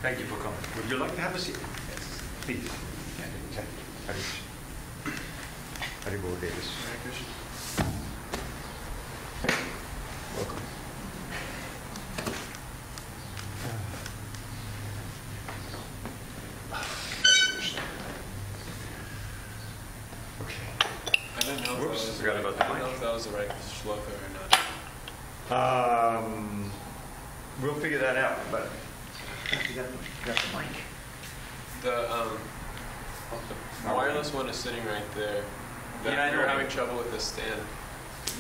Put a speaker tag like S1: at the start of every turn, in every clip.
S1: Thank you for coming. Would you like to have a seat? Yes, please. Haribo Davis. Welcome. Okay.
S2: I don't know
S1: Whoops, forgot about the mic.
S2: I don't know if that was the right shloka or not.
S1: We'll figure that out, but you got the mic.
S2: The wireless one is sitting right there.
S1: Yeah, I know.
S2: You're having trouble with the stand.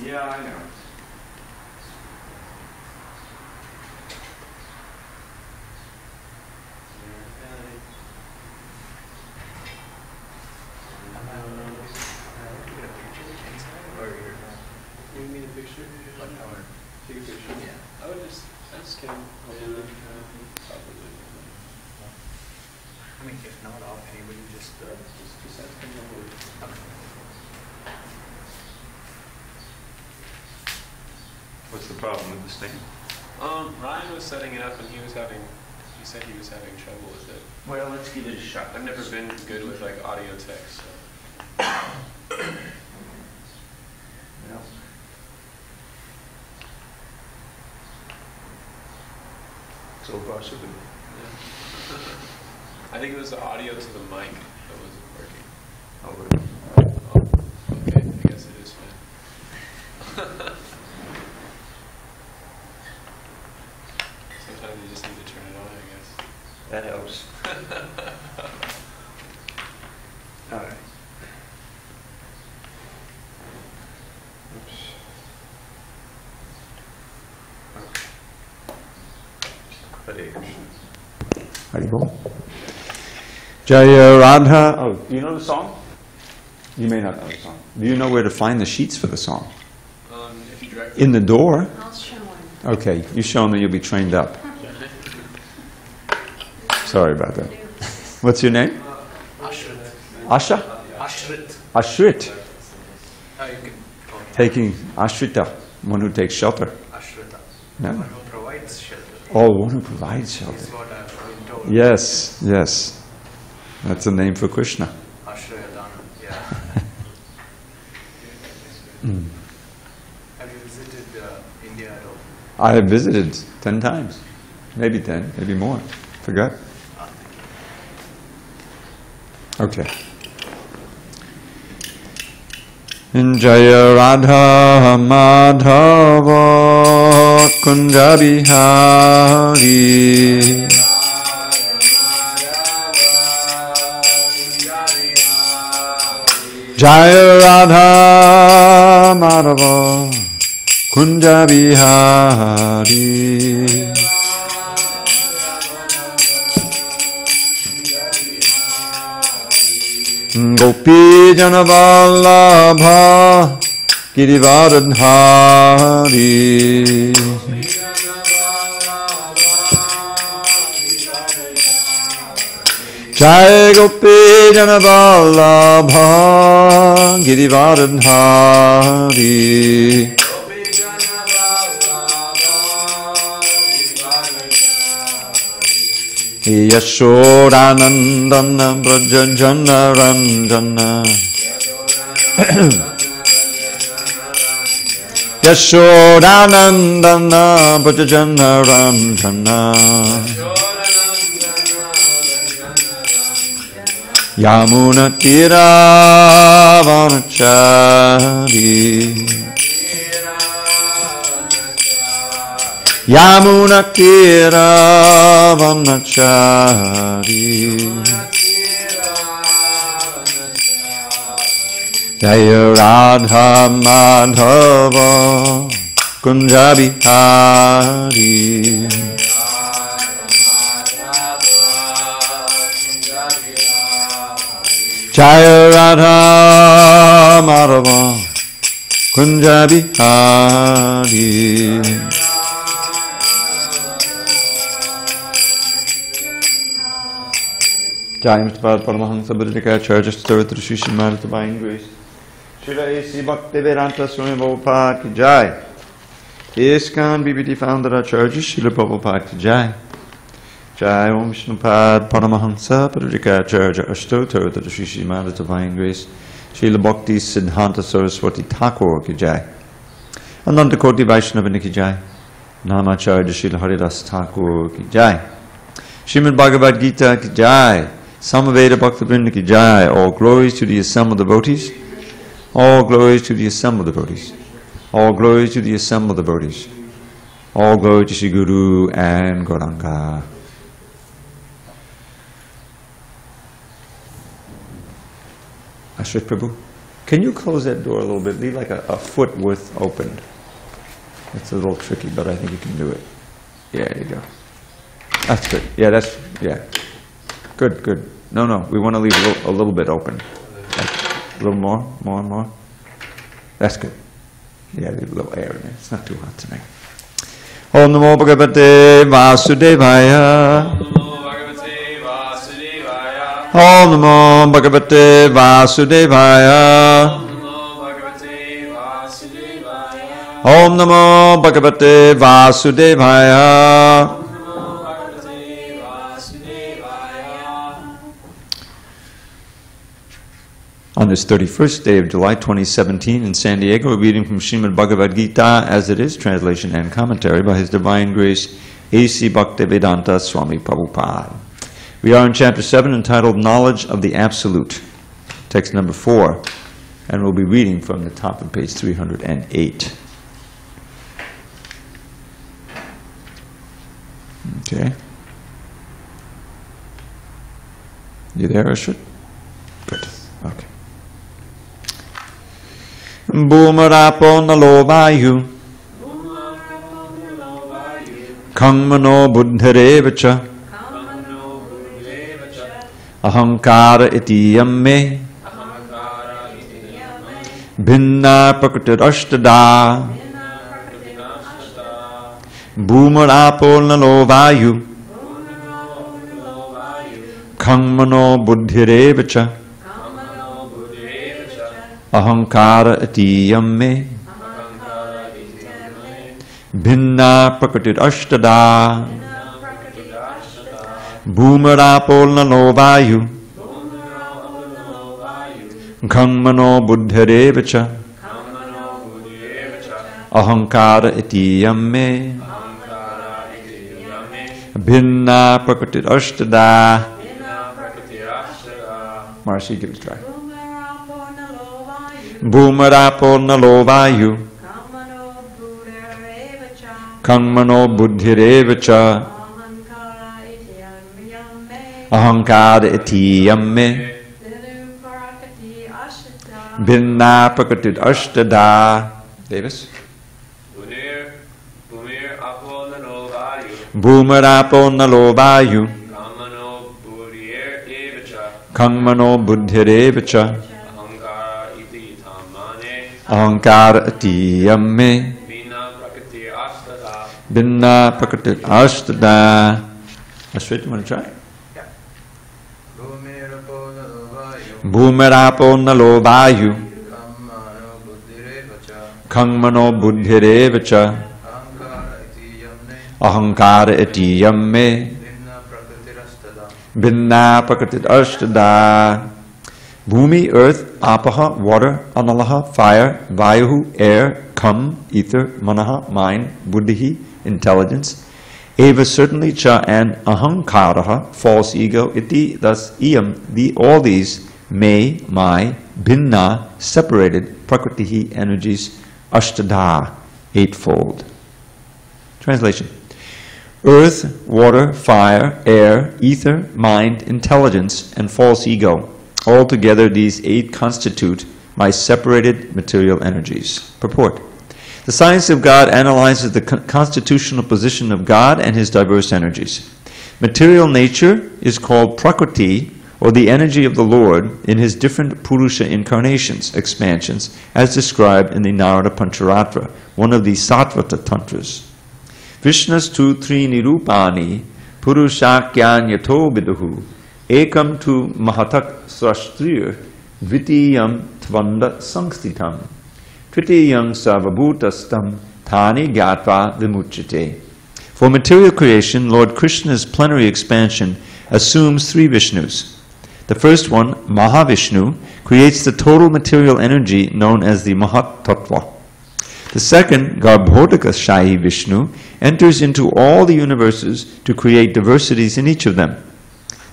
S1: Yeah, I know.
S2: You need a picture? Take a picture? Yeah. I just can
S1: I mean, if not, anybody just ask them over. What's the problem with the stand?
S2: Ryan was setting it up and he said he was having trouble with it.
S1: Well, let's give it a shot.
S2: I've never been good with like audio tech, so.
S1: Well. So far, so good.
S2: Yeah. I think it was the audio to the mic that wasn't working.
S1: Oh, really?
S2: Oh, okay, I guess it is fine. Sometimes you just need to turn it on, I guess.
S1: That helps. All right. Oops. Okay. Hare Krishna. Haribo. Jaya Radha. Oh, do you know the song? You may not know the song. Do you know where to find the sheets for the song?
S2: If you direct
S1: In the door?
S3: I'll show one.
S1: Okay, you show them and you'll be trained up. Sorry about that. What's your name?
S2: Ashrit.
S1: Asha?
S2: Ashrit.
S1: Ashrit.
S2: Oh, you can.
S1: Taking Ashrita, one who takes shelter.
S2: Ashrita.
S1: Yeah.
S2: One who provides shelter.
S1: Oh, one who provides shelter.
S2: That's what I've been told.
S1: Yes, yes. That's the name for Krishna.
S2: Ashrayadana, yeah.
S1: Mm.
S2: Have you visited India at all?
S1: I have visited 10 times. Maybe 10, maybe more. Forgot. Okay. Jaya Radha Madhava Kunja Bihari Jaya Radha Madhava Kunja Bihari Gopi Janavallabha Girivardhari Jai Gopi Janavallabha Girivardhari Yashodanandana Brajajana Ranjana Yashodanandana Brajajana Ranjana Yamuna Tira Vanachari Yamuna Tira Vanachari Jaya Radha Madhava Kunja Bihari Jaya Radha Madhava Kunja Bihari Jai Mr. Paramahansa Buddhika Charge Story Sri Srimad Divine Grace. Srila A.C. Bhaktivedanta Swami Prabhupada Ki Jai. ISKCON BBT Founder Acharya Srila Prabhupada Ki Jai. Jai Om Vishnupad Paramahansa Buddhika Charge Story Sri Srimad Divine Grace. Srila Bhakti Siddhanta Saraswati Thakur Ki Jai. Ananta Koti Vaishnava Ki Jai. Namacharya Srila Haridas Thakur Ki Jai. Srimad Bhagavad Gita Ki Jai. Samaveda Bhaktivinoda Ki Jai. All glories to the assembled devotees. All glories to the assembled devotees. All glories to the assembled devotees. All glory to Sri Guru and Gauranga. Ashrit Prabhu, can you close that door a little bit? Leave like a foot width opened. It's a little tricky, but I think you can do it. Yeah, there you go. That's good. Yeah, yeah. Good, good. No, we want to leave a little bit open. A little more. That's good. Yeah, leave a little air in there. It's not too hot tonight. Om Namo Bhagavate Vasudevaya. Om Namo Bhagavate Vasudevaya. Om Namo Bhagavate Vasudevaya. On this 31st day of July 2017 in SanDiego, we're reading from Srimad Bhagavad Gita as it is, translation and commentary by His Divine Grace A.C. Bhaktivedanta Swami Prabhupada. We are in Chapter 7 entitled Knowledge of the Absolute, text number 4, and we'll be reading from the top of page 308. Okay. You there, Ashrit? Good. Okay. Bhumarapo nalo vayu Kangmano buddharevacha Ahankara iti yamme Bhinna prakritirashtada Bhumarapo nalo vayu Kangmano buddharevacha Ahankara iti yamme Bhinna prakritir ashtada Bhumarapo nalo vayu Kangmano buddharevacha Ahankara iti yamme Bhinna prakritir ashtada. Marcy, give it a try. Bhumarapo nalo vayu Kangmano buddhirevacha Ahankara iti yamme Bhinna prakritir ashtada. Davis? Bhumarapo nalo vayu Kangmano buddhirevacha Ahankara iti yamme Bhinna prakritir ashtada. Ashrit, you want to try?
S3: Yeah.
S1: Bhumarapo nalo vayu Kangmano buddhirevacha Ahankara iti yamme Bhinna prakritir ashtada. Bhumi, earth, apaha, water, analaha, fire, vayuhu, air, kam, ether, manaha, mind, buddhihi, intelligence, eva, certainly, cha, and ahankaraha, false ego, iti, thus, iyam, all these, may, my, bhinna, separated, prakritihi, energies, ashtada, eightfold. Translation. Earth, water, fire, air, ether, mind, intelligence, and false ego. Altogether, these 8 constitute my separated material energies. Purport. The science of God analyzes the constitutional position of God and His diverse energies. Material nature is called Prakriti, or the energy of the Lord, in His different Purusha incarnations, expansions, as described in the Narada Pancharatra, one of the Sattvata Tantras. Vishnas tu tri nirupani Purushakyan yato viduhu ekam tu mahatak srashtrir vitiyam tvanda sangstitam tritiyam sarvabhutastam thani gatva vimuchyate. For material creation, Lord Krishna's plenary expansion assumes three Vishnus. The first one, Mahavishnu, creates the total material energy known as the Mahat Tattva. The second, Garbhodaka Vishnu, enters into all the universes to create diversities in each of them.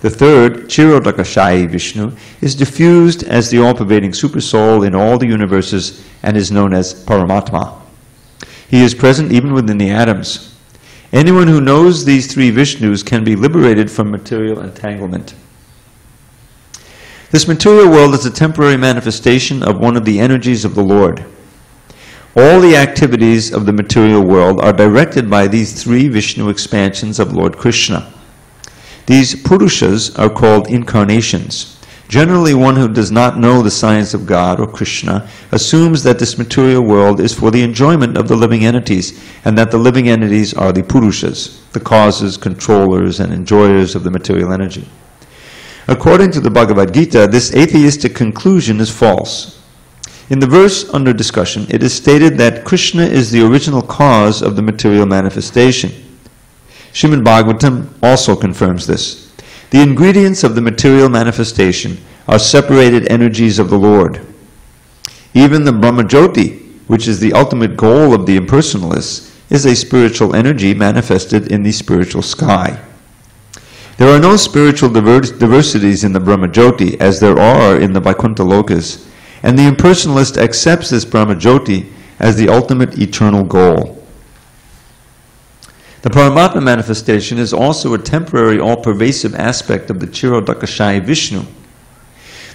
S1: The third, Chirodaka Vishnu, is diffused as the all-pervading Supersoul in all the universes and is known as Paramatma. He is present even within the atoms. Anyone who knows these three Vishnus can be liberated from material entanglement. This material world is a temporary manifestation of one of the energies of the Lord. All the activities of the material world are directed by these three Vishnu expansions of Lord Krishna. These Purushas are called incarnations. Generally, one who does not know the science of God or Krishna assumes that this material world is for the enjoyment of the living entities, and that the living entities are the Purushas, the causes, controllers, and enjoyers of the material energy. According to the Bhagavad Gita, this atheistic conclusion is false. In the verse under discussion, it is stated that Krishna is the original cause of the material manifestation. Srimad Bhagavatam also confirms this. The ingredients of the material manifestation are separated energies of the Lord. Even the Brahmajyoti, which is the ultimate goal of the impersonalists, is a spiritual energy manifested in the spiritual sky. There are no spiritual diversities in the Brahmajyoti as there are in the Vaikuntha Lokas, and the impersonalist accepts this Brahmajyoti as the ultimate eternal goal. The Paramatma manifestation is also a temporary, all-pervasive aspect of the Chirodakashayi Vishnu.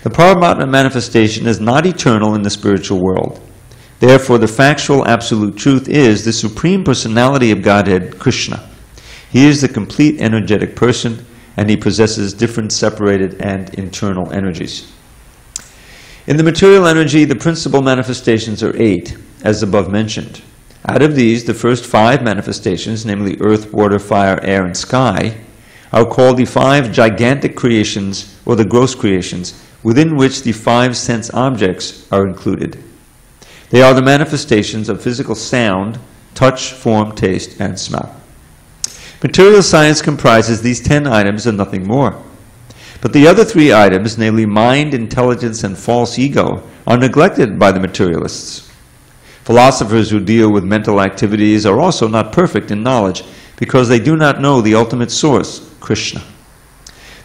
S1: The Paramatma manifestation is not eternal in the spiritual world. Therefore, the factual absolute truth is the Supreme Personality of Godhead, Krishna. He is the complete energetic person, and he possesses different separated and internal energies. In the material energy, the principal manifestations are 8, as above mentioned. Out of these, the first 5 manifestations, namely earth, water, fire, air, and sky, are called the 5 gigantic creations, or the gross creations, within which the 5 sense objects are included. They are the manifestations of physical sound, touch, form, taste, and smell. Material science comprises these 10 items and nothing more. But the other 3 items, namely mind, intelligence, and false ego, are neglected by the materialists. Philosophers who deal with mental activities are also not perfect in knowledge because they do not know the ultimate source, Krishna.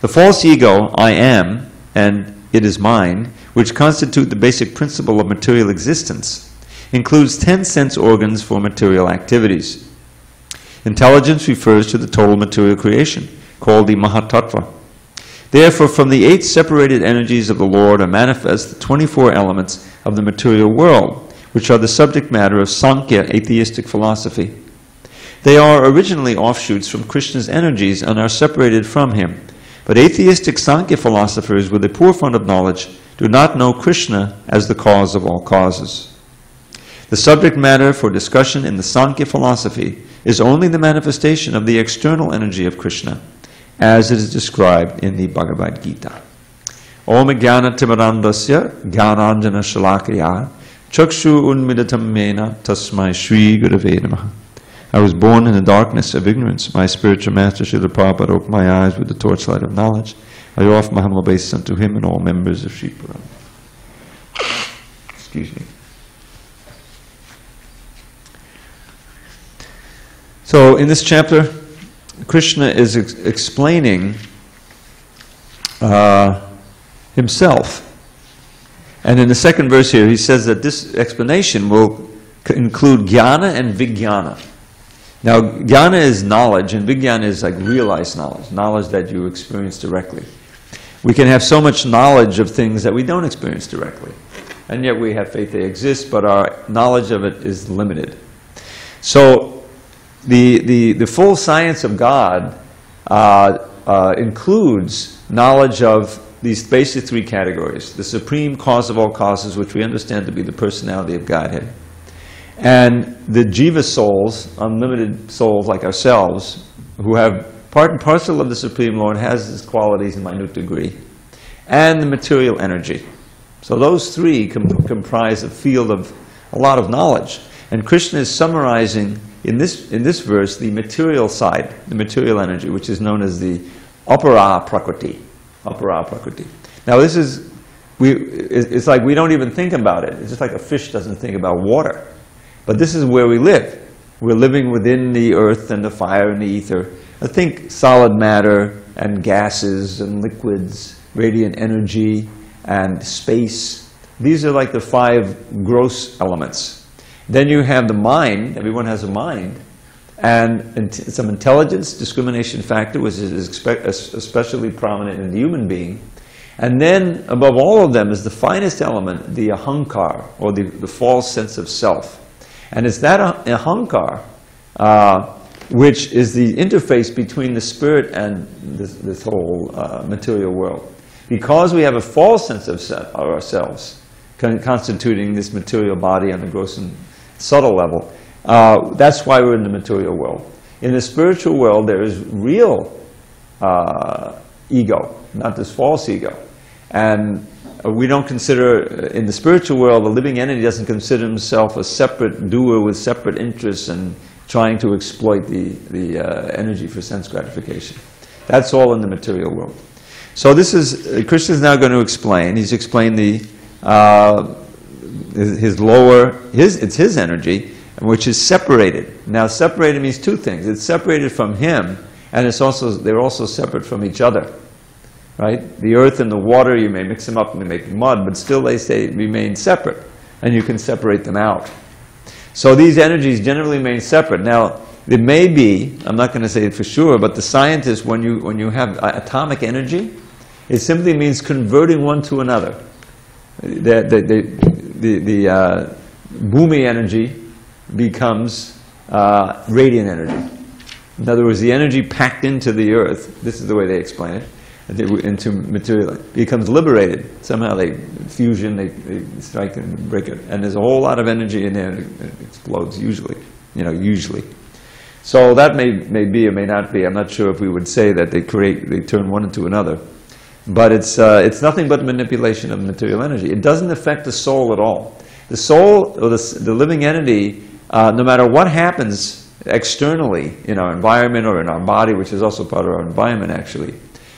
S1: The false ego, I am, and it is mine, which constitute the basic principle of material existence, includes 10 sense organs for material activities. Intelligence refers to the total material creation, called the Mahatattva. Therefore, from the 8 separated energies of the Lord are manifest the 24 elements of the material world, which are the subject matter of Sankhya atheistic philosophy. They are originally offshoots from Krishna's energies and are separated from him. But atheistic Sankhya philosophers with a poor fund of knowledge do not know Krishna as the cause of all causes. The subject matter for discussion in the Sankhya philosophy is only the manifestation of the external energy of Krishna, as it is described in the Bhagavad Gita. Om Jnana Timarandasya Jnananjana Shalakaya Chakshu Unmidatam Mena Tasmai Shri Gurave Namaha. I was born in the darkness of ignorance. My spiritual master Srila Prabhupada opened my eyes with the torchlight of knowledge. I offer my humble obeisance unto him and all members of Sri Purana. Excuse me. So in this chapter, Krishna is explaining himself. And in the second verse here, he says that this explanation will include jnana and vijnana. Now, jnana is knowledge, and vijnana is like realized knowledge, knowledge that you experience directly. We can have so much knowledge of things that we don't experience directly. And yet we have faith they exist, but our knowledge of it is limited. So, the full science of God includes knowledge of these basic 3 categories: the supreme cause of all causes, which we understand to be the personality of Godhead, and the jiva souls, unlimited souls like ourselves, who have part and parcel of the Supreme Lord has his qualities in minute degree, and the material energy. So those three comprise a field of a lot of knowledge. And Krishna is summarizing in this verse the material side, the material energy, which is known as the apara prakriti. Apara prakriti. Now this is, it's like we don't even think about it. It's just like a fish doesn't think about water. But this is where we live. We're living within the earth and the fire and the ether. I think solid matter and gases and liquids, radiant energy and space. These are like the 5 gross elements. Then you have the mind. Everyone has a mind. And some intelligence, discrimination factor, which is especially prominent in the human being. And then, above all of them, is the finest element, the ahankar, or the false sense of self. And it's that ahankar which is the interface between the spirit and this whole material world. Because we have a false sense of ourselves, constituting this material body on the gross and subtle level, that's why we're in the material world. In the spiritual world, there is real ego, not this false ego. And we don't consider, in the spiritual world, the living entity doesn't consider himself a separate doer with separate interests and trying to exploit the energy for sense gratification. That's all in the material world. So this is, Krishna's now going to explain. He's explained it's his energy, which is separated. Now separated means 2 things. It's separated from him, and they're also separate from each other. Right? The earth and the water, you may mix them up and make mud, but still they remain separate, and you can separate them out. So these energies generally remain separate. Now, it may be, I'm not going to say it for sure, but the scientists, when you have atomic energy, it simply means converting one to another. The bhumi energy becomes radiant energy. In other words, the energy packed into the earth, this is the way they explain it, into material, becomes liberated. Somehow they fusion, they strike and break it. And there's a whole lot of energy in there, and it explodes usually, usually. So that may be or may not be. I'm not sure if we would say that they turn one into another. But it's nothing but manipulation of material energy. It doesn't affect the soul at all. The soul, or the living entity, no matter what happens externally in our environment or in our body, which is also part of our environment actually,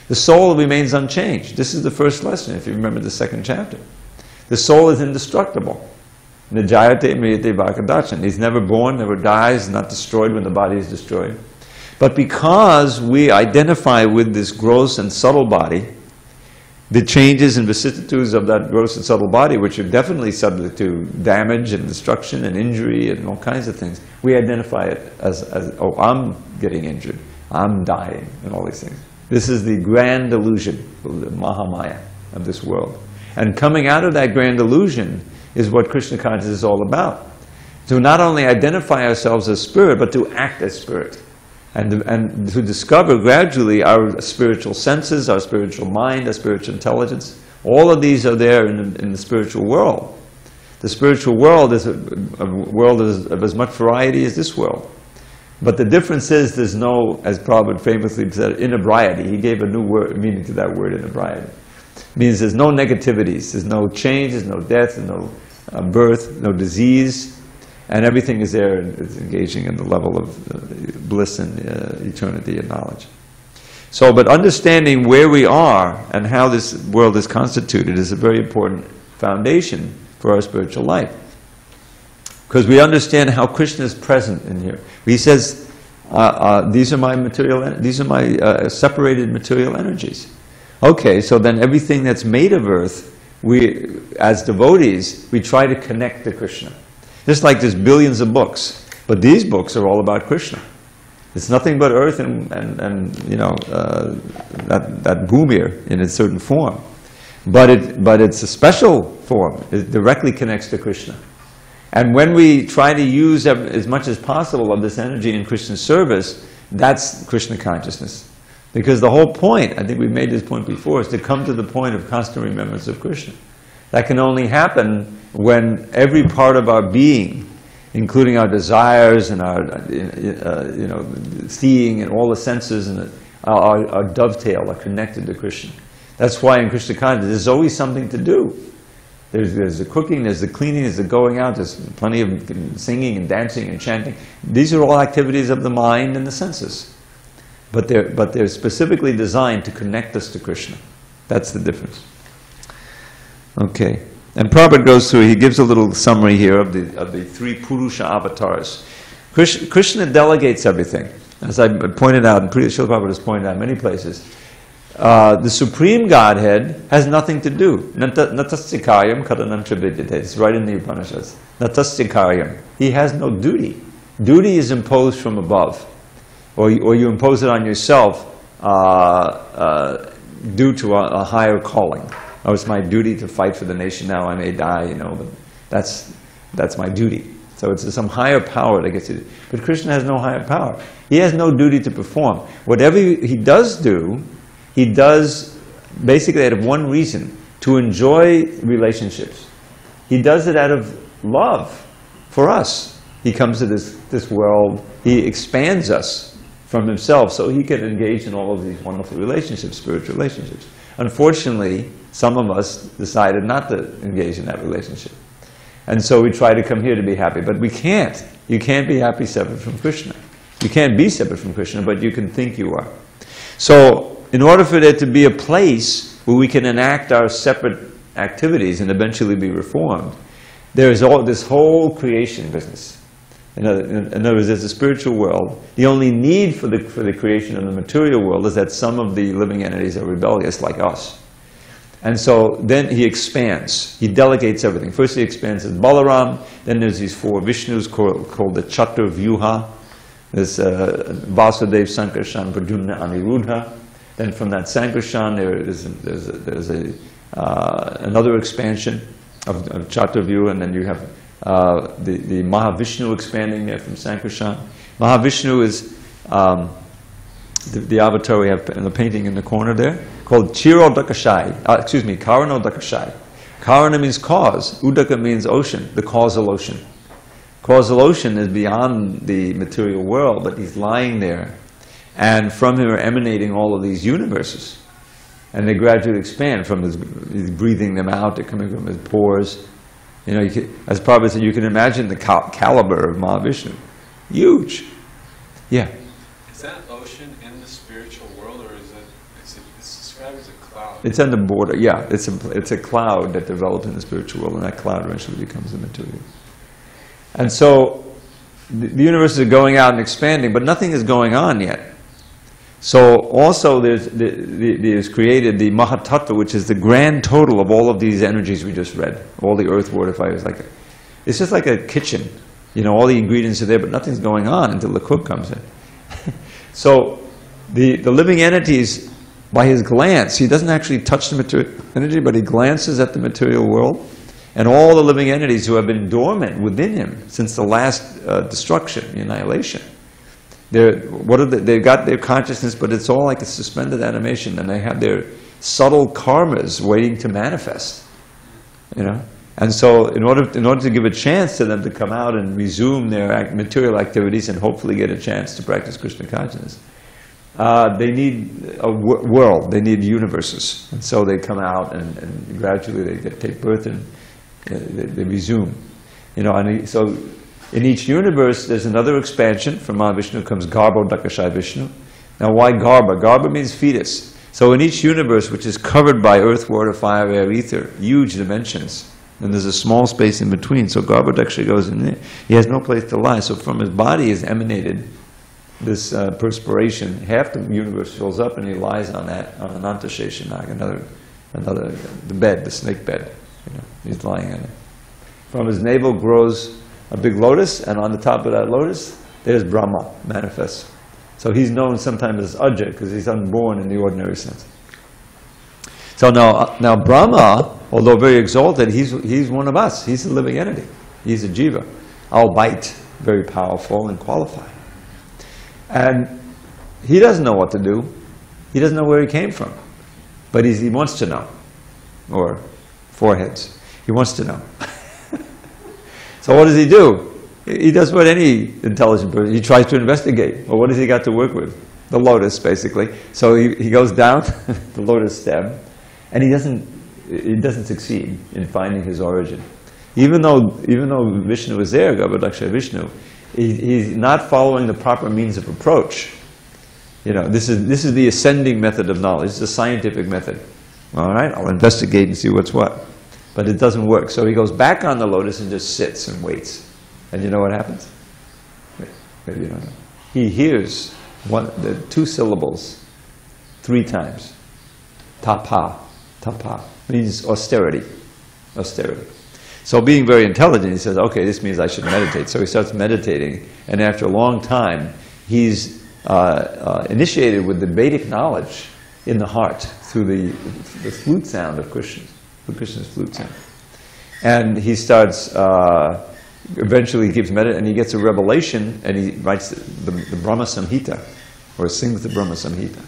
S1: the soul remains unchanged. This is the first lesson, if you remember the 2nd chapter. The soul is indestructible. Nijayate mriyate vakadachan. He's never born, never dies, not destroyed when the body is destroyed. But because we identify with this gross and subtle body, the changes and vicissitudes of that gross and subtle body, which are definitely subject to damage and destruction and injury and all kinds of things, we identify it as oh, I'm getting injured, I'm dying, and all these things. This is the grand illusion, the Mahamaya of this world. And coming out of that grand illusion is what Krishna consciousness is all about. To not only identify ourselves as spirit, but to act as spirit. And to discover gradually our spiritual senses, our spiritual mind, our spiritual intelligence. All of these are there in the spiritual world. The spiritual world is a world of as much variety as this world. But the difference is there's no, as Prabhupada famously said, inebriety. He gave a new meaning to that word, inebriety. It means there's no negativities, there's no change, there's no death, there's no birth, no disease, and everything is there and it's engaging in the level of bliss and eternity and knowledge. So, but understanding where we are and how this world is constituted is a very important foundation for our spiritual life. Because we understand how Krishna is present in here. He says, these are my separated material energies. Okay, so then everything that's made of earth, we, as devotees, we try to connect to Krishna. Just like there's billions of books, but these books are all about Krishna. It's nothing but earth and that bhumir in a certain form. But it's a special form. It directly connects to Krishna. And when we try to use as much as possible of this energy in Krishna's service, that's Krishna consciousness. Because the whole point, I think we made this point before, is to come to the point of constant remembrance of Krishna. That can only happen when every part of our being, including our desires and our seeing and all the senses, and are dovetailed, are connected to Krishna. That's why in Krishna consciousness there's always something to do. There's the cooking, there's the cleaning, there's the going out, there's plenty of singing and dancing and chanting. These are all activities of the mind and the senses. But they're specifically designed to connect us to Krishna. That's the difference. Okay. And Prabhupada goes through, he gives a little summary here of the three Purusha avatars. Krishna delegates everything. As I pointed out, and Srila Prabhupada has pointed out many places, the Supreme Godhead has nothing to do. Natastikayam kadanantra vidyate. It's right in the Upanishads. Natastikayam. He has no duty. Duty is imposed from above. Or you impose it on yourself due to a higher calling. Oh, it's my duty to fight for the nation now, I may die, you know, but that's my duty. So it's some higher power that gets it. But Krishna has no higher power. He has no duty to perform. Whatever he does do, he does basically out of one reason, to enjoy relationships. He does it out of love for us. He comes to this world, he expands us from himself so he can engage in all of these wonderful relationships, spiritual relationships. Unfortunately, some of us decided not to engage in that relationship. And so we try to come here to be happy, but we can't. You can't be happy separate from Krishna. You can't be separate from Krishna, but you can think you are. So, in order for there to be a place where we can enact our separate activities and eventually be reformed, there is all this whole creation business. In other words, there's a spiritual world. The only need for the creation of the material world is that some of the living entities are rebellious like us. And so then he expands. He delegates everything. First he expands as Balaram. Then there's these four Vishnus called the Chaturvyuha. There's Vasudev, Sankarshan, Pradyumna, Aniruddha. Then from that Sankarshan there's another expansion of Chaturvyuha, and then you have the Mahavishnu expanding there from Sankarshan. Mahavishnu is the avatar we have in the painting in the corner there, called Chirodakashai, Karano Dakashai. Karana means cause, Udaka means ocean, the causal ocean. Causal ocean is beyond the material world, but he's lying there. And from him are emanating all of these universes. And they gradually expand from his, he's breathing them out, they're coming from his pores. You know, as Prabhupada said, you can imagine the caliber of Mahavishnu. Huge. Yeah.
S2: Is that ocean in the spiritual world, or is it's described as a cloud?
S1: It's on the border, yeah. It's a cloud that developed in the spiritual world, and that cloud eventually becomes the material. And so, the universes are going out and expanding, but nothing is going on yet. So also there's created the Mahatattva, which is the grand total of all of these energies we just read. All the earth, water, fire. It's just like a kitchen. You know, all the ingredients are there, but nothing's going on until the cook comes in. So the living entities, by his glance, he doesn't actually touch the material energy, but he glances at the material world, and all the living entities who have been dormant within him since the last destruction, the annihilation. They've got their consciousness, but it's all like a suspended animation, and they have their subtle karmas waiting to manifest. You know, and so in order to give a chance to them to come out and resume their material activities and hopefully get a chance to practice Krishna consciousness, they need a world. They need universes, and so they come out and gradually they take birth and they resume. You know, and so. In each universe, there's another expansion. From Mahavishnu comes Garbho Dakashai Vishnu. Now, why Garbha? Garbha means fetus. So in each universe, which is covered by earth, water, fire, air, ether, huge dimensions, and there's a small space in between, so Garbha actually goes in there. He has no place to lie. So from his body is emanated this perspiration. Half the universe fills up, and he lies on that, on Ananta Sheshanag, the bed, the snake bed. You know, he's lying on it. From his navel grows a big lotus, and on the top of that lotus, there's Brahma manifests. So he's known sometimes as Ajay, because he's unborn in the ordinary sense. So now Brahma, although very exalted, he's one of us. He's a living entity. He's a jiva, albeit very powerful and qualified. And he doesn't know what to do. He doesn't know where he came from. But he wants to know. Or foreheads. He wants to know. So what does he do? He does what any intelligent person, he tries to investigate. Well, what has he got to work with? the lotus, basically. So he goes down the lotus stem, and he doesn't succeed in finding his origin. Even though Vishnu is there, Garbhodakshaya Vishnu, he's not following the proper means of approach. You know, this is the ascending method of knowledge. It's a scientific method. All right, I'll investigate and see what's what. But it doesn't work. So he goes back on the lotus and just sits and waits. And you know what happens? Maybe you don't know. He hears the two syllables 3 times. Tapa, tapa, means austerity, austerity. So being very intelligent, he says, okay, this means I should meditate. So he starts meditating, and after a long time, he's initiated with the Vedic knowledge in the heart through the flute sound of Krishna, Krishna's flute sound. And he starts, eventually he keeps meditating, and he gets a revelation, and he writes the Brahma Samhita, or sings the Brahma Samhita,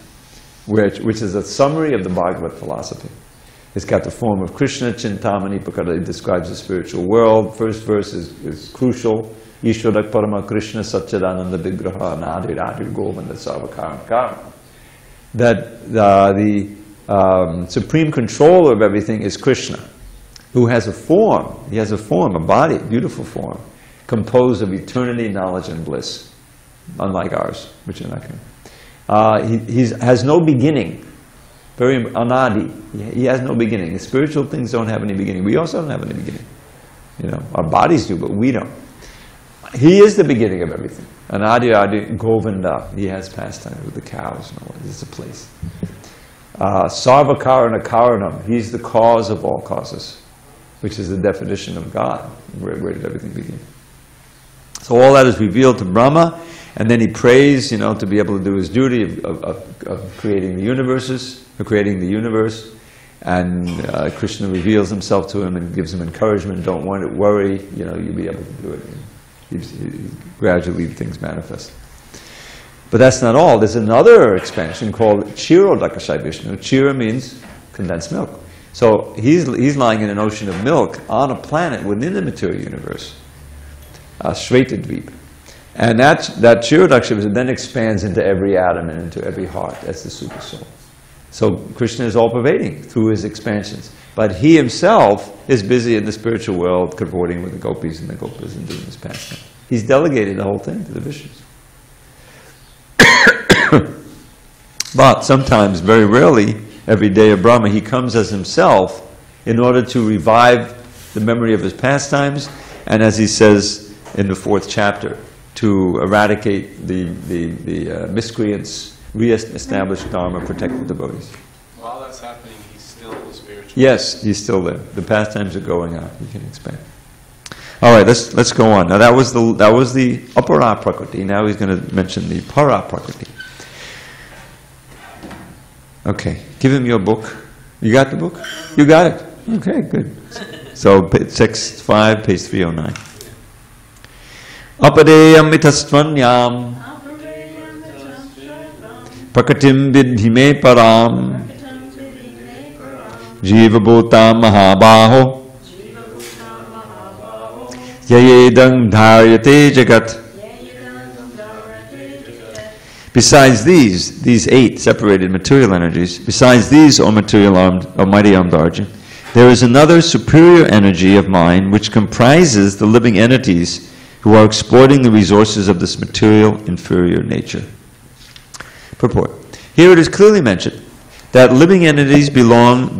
S1: which is a summary of the Bhagavad philosophy. It's got the form of Krishna, Chintamani, because it describes the spiritual world. First verse is crucial. Ishwarak Parama Krishna Satchidananda Vigraha Nadir Adir Govinda Sarvakaram Karma. That the supreme controller of everything is Krishna, who has a form. He has a form, a body, beautiful form, composed of eternity, knowledge, and bliss, unlike ours, which are not going to. He has no beginning. Very anadi. He has no beginning. The spiritual things don't have any beginning. We also don't have any beginning. You know, our bodies do, but we don't. He is the beginning of everything. Anadi Adi Govinda. He has pastime with the cows and all that. This is a place. Sarvakarana Karanam. He's the cause of all causes, which is the definition of God. Where did everything begin? So all that is revealed to Brahma, and then he prays, you know, to be able to do his duty of creating the universes, of creating the universe. And Krishna reveals himself to him and gives him encouragement. Don't worry, you know, you'll be able to do it. Gradually things manifest. But that's not all. There's another expansion called Chirodakashai Vishnu. Chira means condensed milk. So he's lying in an ocean of milk on a planet within the material universe, Shvetadvip. And that Chirodakashai then expands into every atom and into every heart. That's the super soul. So Krishna is all-pervading through his expansions. But he himself is busy in the spiritual world, cavorting with the gopis and doing his pastime. He's delegated the whole thing to the Vishnus. But sometimes, very rarely, every day of Brahma, he comes as himself in order to revive the memory of his pastimes, and as he says in the 4th chapter, to eradicate the miscreants, re-establish Dharma, protect the devotees.
S2: While that's happening, he's still in the spiritual.
S1: Yes, he's still there. The pastimes are going on. You can expand. All right, let's go on. Now that was the apara prakriti. Now he's going to mention the para prakriti. Okay, give him your book. You got the book? You got it. Okay, good. So text 5, page 309. Apadeyam itastvanyam prakritim vidhime param jiva bhutam mahabaho yayedang dharyate jagat. Besides these 8 separated material energies, besides these, O mighty armed Arjun, there is another superior energy of mind which comprises the living entities who are exploiting the resources of this material inferior nature. Purport. Here it is clearly mentioned that the living entities belong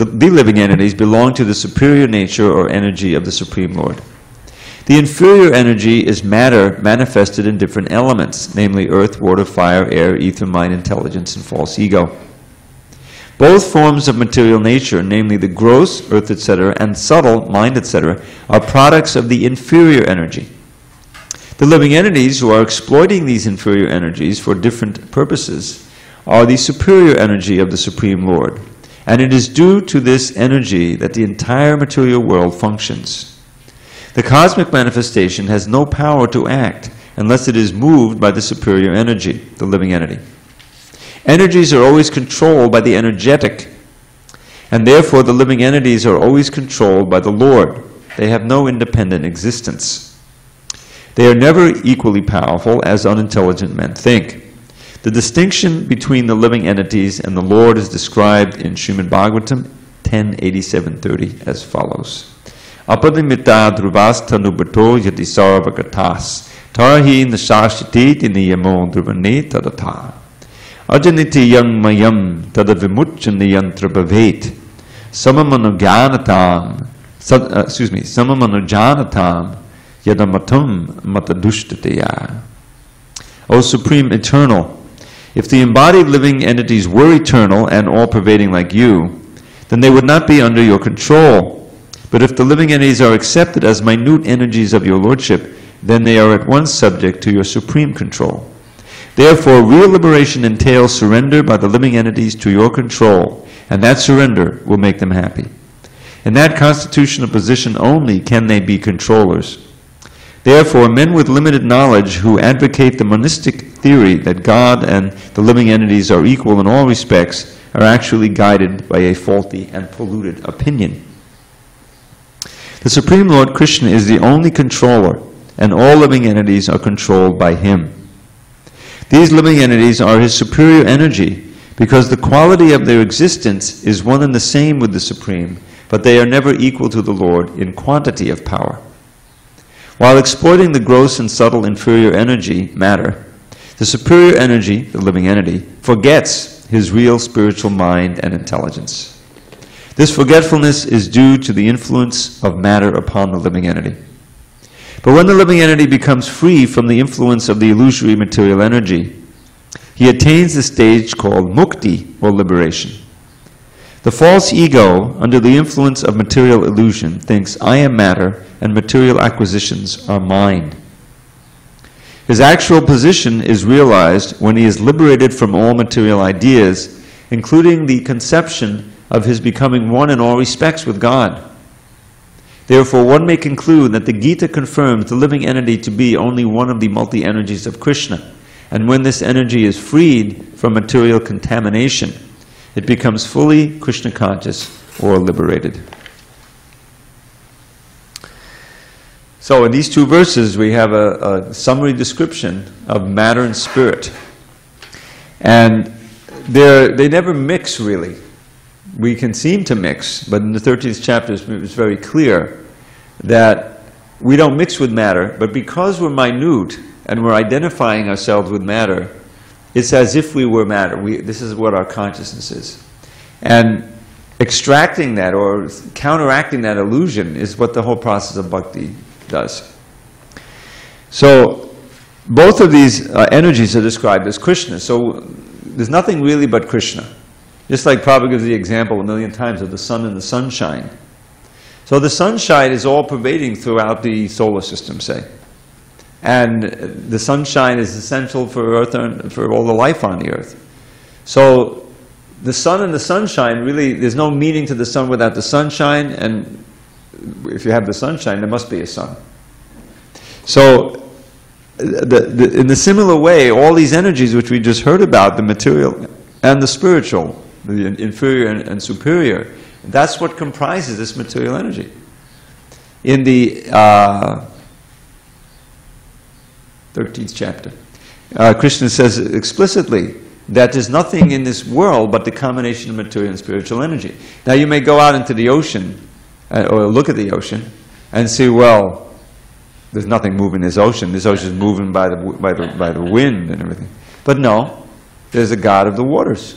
S1: to the superior nature or energy of the Supreme Lord. The inferior energy is matter manifested in different elements, namely earth, water, fire, air, ether, mind, intelligence, and false ego. Both forms of material nature, namely the gross, earth, etc., and subtle, mind, etc., are products of the inferior energy. The living entities who are exploiting these inferior energies for different purposes are the superior energy of the Supreme Lord, and it is due to this energy that the entire material world functions. The cosmic manifestation has no power to act unless it is moved by the superior energy, the living entity. Energies are always controlled by the energetic, and therefore the living entities are always controlled by the Lord. They have no independent existence. They are never equally powerful as unintelligent men think. The distinction between the living entities and the Lord is described in Srimad Bhagavatam 10:87-30 as follows. Apadimita druvasthanubato yati sarvagatas tarhi nashashiti niyamo druvane tadata ajaniti yang mayam tadavimuchani yantra bhavet samamanugyanatam samamanugyanatam yadamatum matadushtataya. O Supreme Eternal, if the embodied living entities were eternal and all-pervading like you, then they would not be under your control. But if the living entities are accepted as minute energies of your Lordship, then they are at once subject to your supreme control. Therefore, real liberation entails surrender by the living entities to your control, and that surrender will make them happy. In that constitutional position only can they be controllers. Therefore, men with limited knowledge who advocate the monistic theory that God and the living entities are equal in all respects are actually guided by a faulty and polluted opinion. The Supreme Lord Krishna is the only controller, and all living entities are controlled by Him. These living entities are His superior energy because the quality of their existence is one and the same with the Supreme, but they are never equal to the Lord in quantity of power. While exploiting the gross and subtle inferior energy, matter, the superior energy, the living entity, forgets his real spiritual mind and intelligence. This forgetfulness is due to the influence of matter upon the living entity. But when the living entity becomes free from the influence of the illusory material energy, he attains the stage called mukti, or liberation. The false ego, under the influence of material illusion, thinks, I am matter and material acquisitions are mine. His actual position is realized when he is liberated from all material ideas, including the conception of his becoming one in all respects with God. Therefore, one may conclude that the Gita confirms the living entity to be only one of the multi-energies of Krishna, and when this energy is freed from material contamination, it becomes fully Krishna conscious or liberated. So in these two verses we have a summary description of matter and spirit. And they never mix really. We can seem to mix, but in the 13th chapter it's very clear that we don't mix with matter, but because we're minute and we're identifying ourselves with matter, it's as if we were matter. This is what our consciousness is. And extracting that or counteracting that illusion is what the whole process of bhakti does. So both of these energies are described as Krishna. So there's nothing really but Krishna. Just like Prabhupada gives the example a million times of the sun and the sunshine. So the sunshine is all pervading throughout the solar system, say. And the sunshine is essential for Earth and for all the life on the Earth. So the sun and the sunshine, really, there's no meaning to the sun without the sunshine, and if you have the sunshine, there must be a sun. So in the similar way, all these energies which we just heard about, the material and the spiritual, the inferior and superior, that's what comprises this material energy. In the 13th chapter, Krishna says explicitly that there's nothing in this world but the combination of material and spiritual energy. Now you may go out into the ocean or look at the ocean and see, well, there's nothing moving this ocean. This ocean is moving by the wind and everything. But no, there's a god of the waters.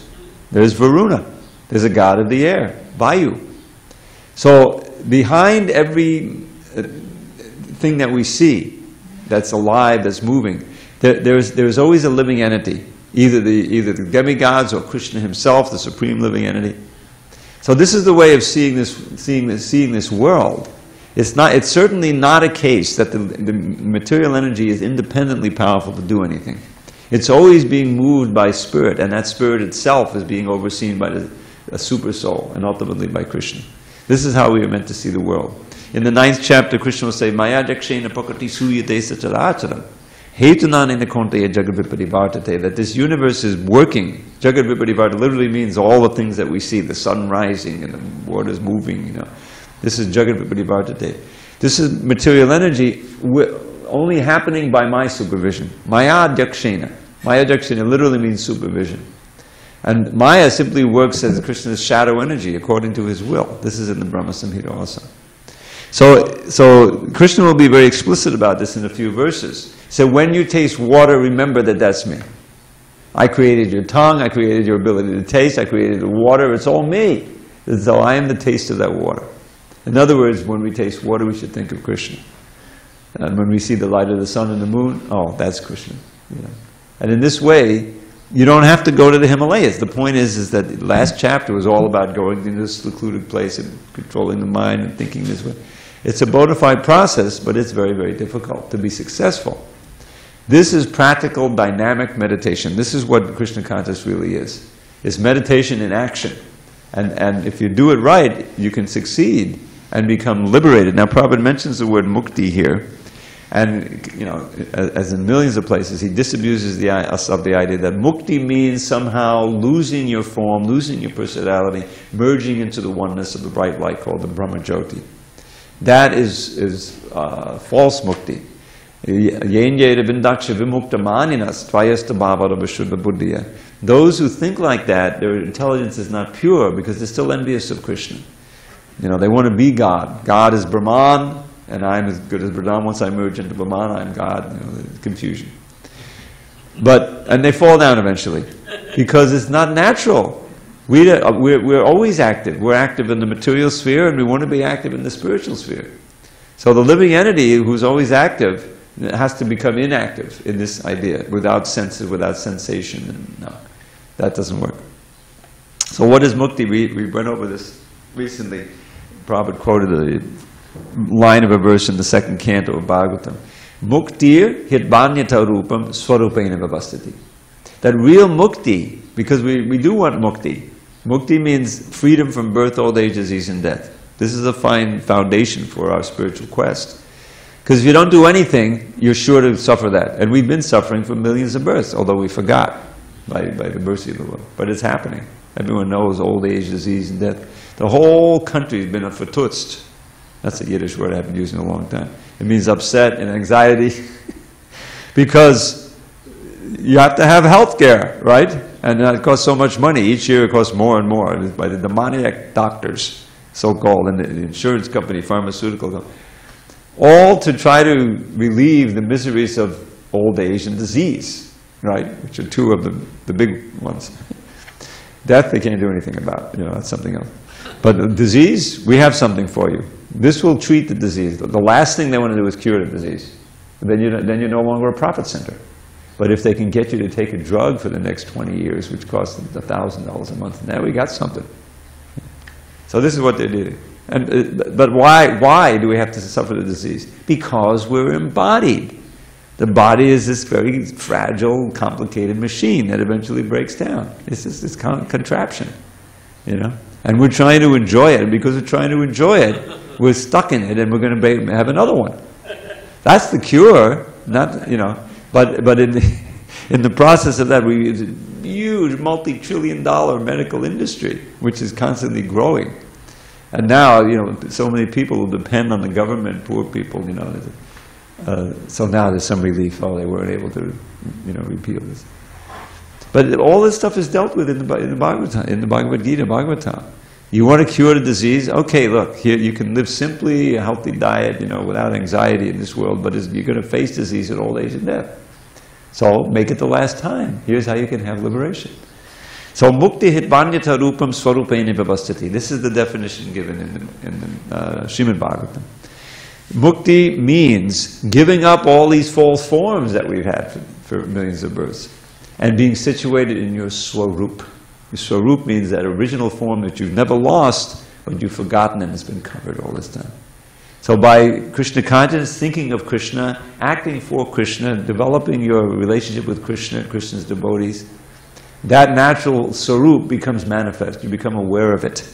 S1: There's Varuna. There's a god of the air, Vayu. So behind every thing that we see that's alive, that's moving, there's always a living entity, either the demigods or Krishna himself, the supreme living entity. So this is the way of seeing this world. It's certainly not a case that the material energy is independently powerful to do anything. It's always being moved by spirit, and that spirit itself is being overseen by a super soul, and ultimately by Krishna. This is how we are meant to see the world. In the 9th chapter, Krishna will say, Maya jakshena pakati suyate sacharacharam hetunanena konteya jagadviparivartate, that this universe is working. Jagadviparivarta literally means all the things that we see, the sun rising and the waters moving, you know. This is jagadviparivartate. This is material energy only happening by my supervision. Maya jakshena. Maya Dakshina literally means supervision. And Maya simply works as Krishna's shadow energy according to his will. This is in the Brahma Samhita also. So Krishna will be very explicit about this in a few verses. So when you taste water, remember that that's me. I created your tongue, I created your ability to taste, I created the water, it's all me. So I am the taste of that water. In other words, when we taste water, we should think of Krishna. And when we see the light of the sun and the moon, oh, that's Krishna. You know? And in this way, you don't have to go to the Himalayas. The point is that the last chapter was all about going to this secluded place and controlling the mind and thinking this way. It's a bona fide process, but it's very, very difficult to be successful. This is practical, dynamic meditation. This is what Krishna consciousness really is. It's meditation in action. And if you do it right, you can succeed and become liberated. Now, Prabhupada mentions the word mukti here. And, you know, as in millions of places, he disabuses us of the idea that mukti means somehow losing your form, losing your personality, merging into the oneness of the bright light called the Brahma Jyoti. That is false mukti. Those who think like that, their intelligence is not pure because they're still envious of Krishna. You know, they want to be God. God is Brahman, and I'm as good as Brahman. Once I merge into Brahman, I'm God. You know, confusion. And they fall down eventually because it's not natural. We're always active. We're active in the material sphere, and we want to be active in the spiritual sphere. So the living entity who's always active has to become inactive in this idea, without senses, without sensation. And no, that doesn't work. So what is mukti? We went over this recently. Prabhupada quoted a line of a verse in the second canto of Bhagavatam. Muktir hitbanyata rupam swarupena vavastiti. That real mukti, because we do want mukti. Mukti means freedom from birth, old age, disease, and death. This is a fine foundation for our spiritual quest. Because if you don't do anything, you're sure to suffer that. And we've been suffering for millions of births, although we forgot by the mercy of the Lord. But it's happening. Everyone knows old age, disease, and death. The whole country has been vertutzt. That's a Yiddish word I haven't used in a long time. It means upset and anxiety. Because you have to have health care, right? And it costs so much money. Each year it costs more and more by the demoniac doctors, so-called, and the insurance company, pharmaceutical company. All to try to relieve the miseries of old age and disease, right? Which are two of the big ones. Death, they can't do anything about. You know, that's something else. But disease, we have something for you. This will treat the disease. The last thing they want to do is cure the disease. Then you're no longer a profit center. But if they can get you to take a drug for the next 20 years, which costs $1,000 a month, now we got something. So this is what they're doing. But why do we have to suffer the disease? Because we're embodied. The body is this very fragile, complicated machine that eventually breaks down. It's just this contraption, you know. And we're trying to enjoy it, and because we're trying to enjoy it, we're stuck in it, and we're going to have another one. That's the cure, not, you know. But in the process of that, it's a huge multi-trillion-dollar medical industry, which is constantly growing. And now, you know, so many people will depend on the government, poor people, you know. So now there's some relief. Oh, they weren't able to, you know, repeal this. But all this stuff is dealt with in the Bhagavad Gita, Bhagavatam. You want to cure the disease? Okay, look, here you can live simply, a healthy diet, you know, without anxiety in this world, but you're going to face disease at old age and death. So make it the last time. Here's how you can have liberation. So mukti hitbanyata rupam swarupena vavastiti. This is the definition given in the Srimad Bhagavatam. Mukti means giving up all these false forms that we've had for millions of births and being situated in your swarup. Swarup means that original form that you've never lost, but you've forgotten and it's been covered all this time. So by Krishna consciousness, thinking of Krishna, acting for Krishna, developing your relationship with Krishna, Krishna's devotees, that natural swarup becomes manifest. You become aware of it.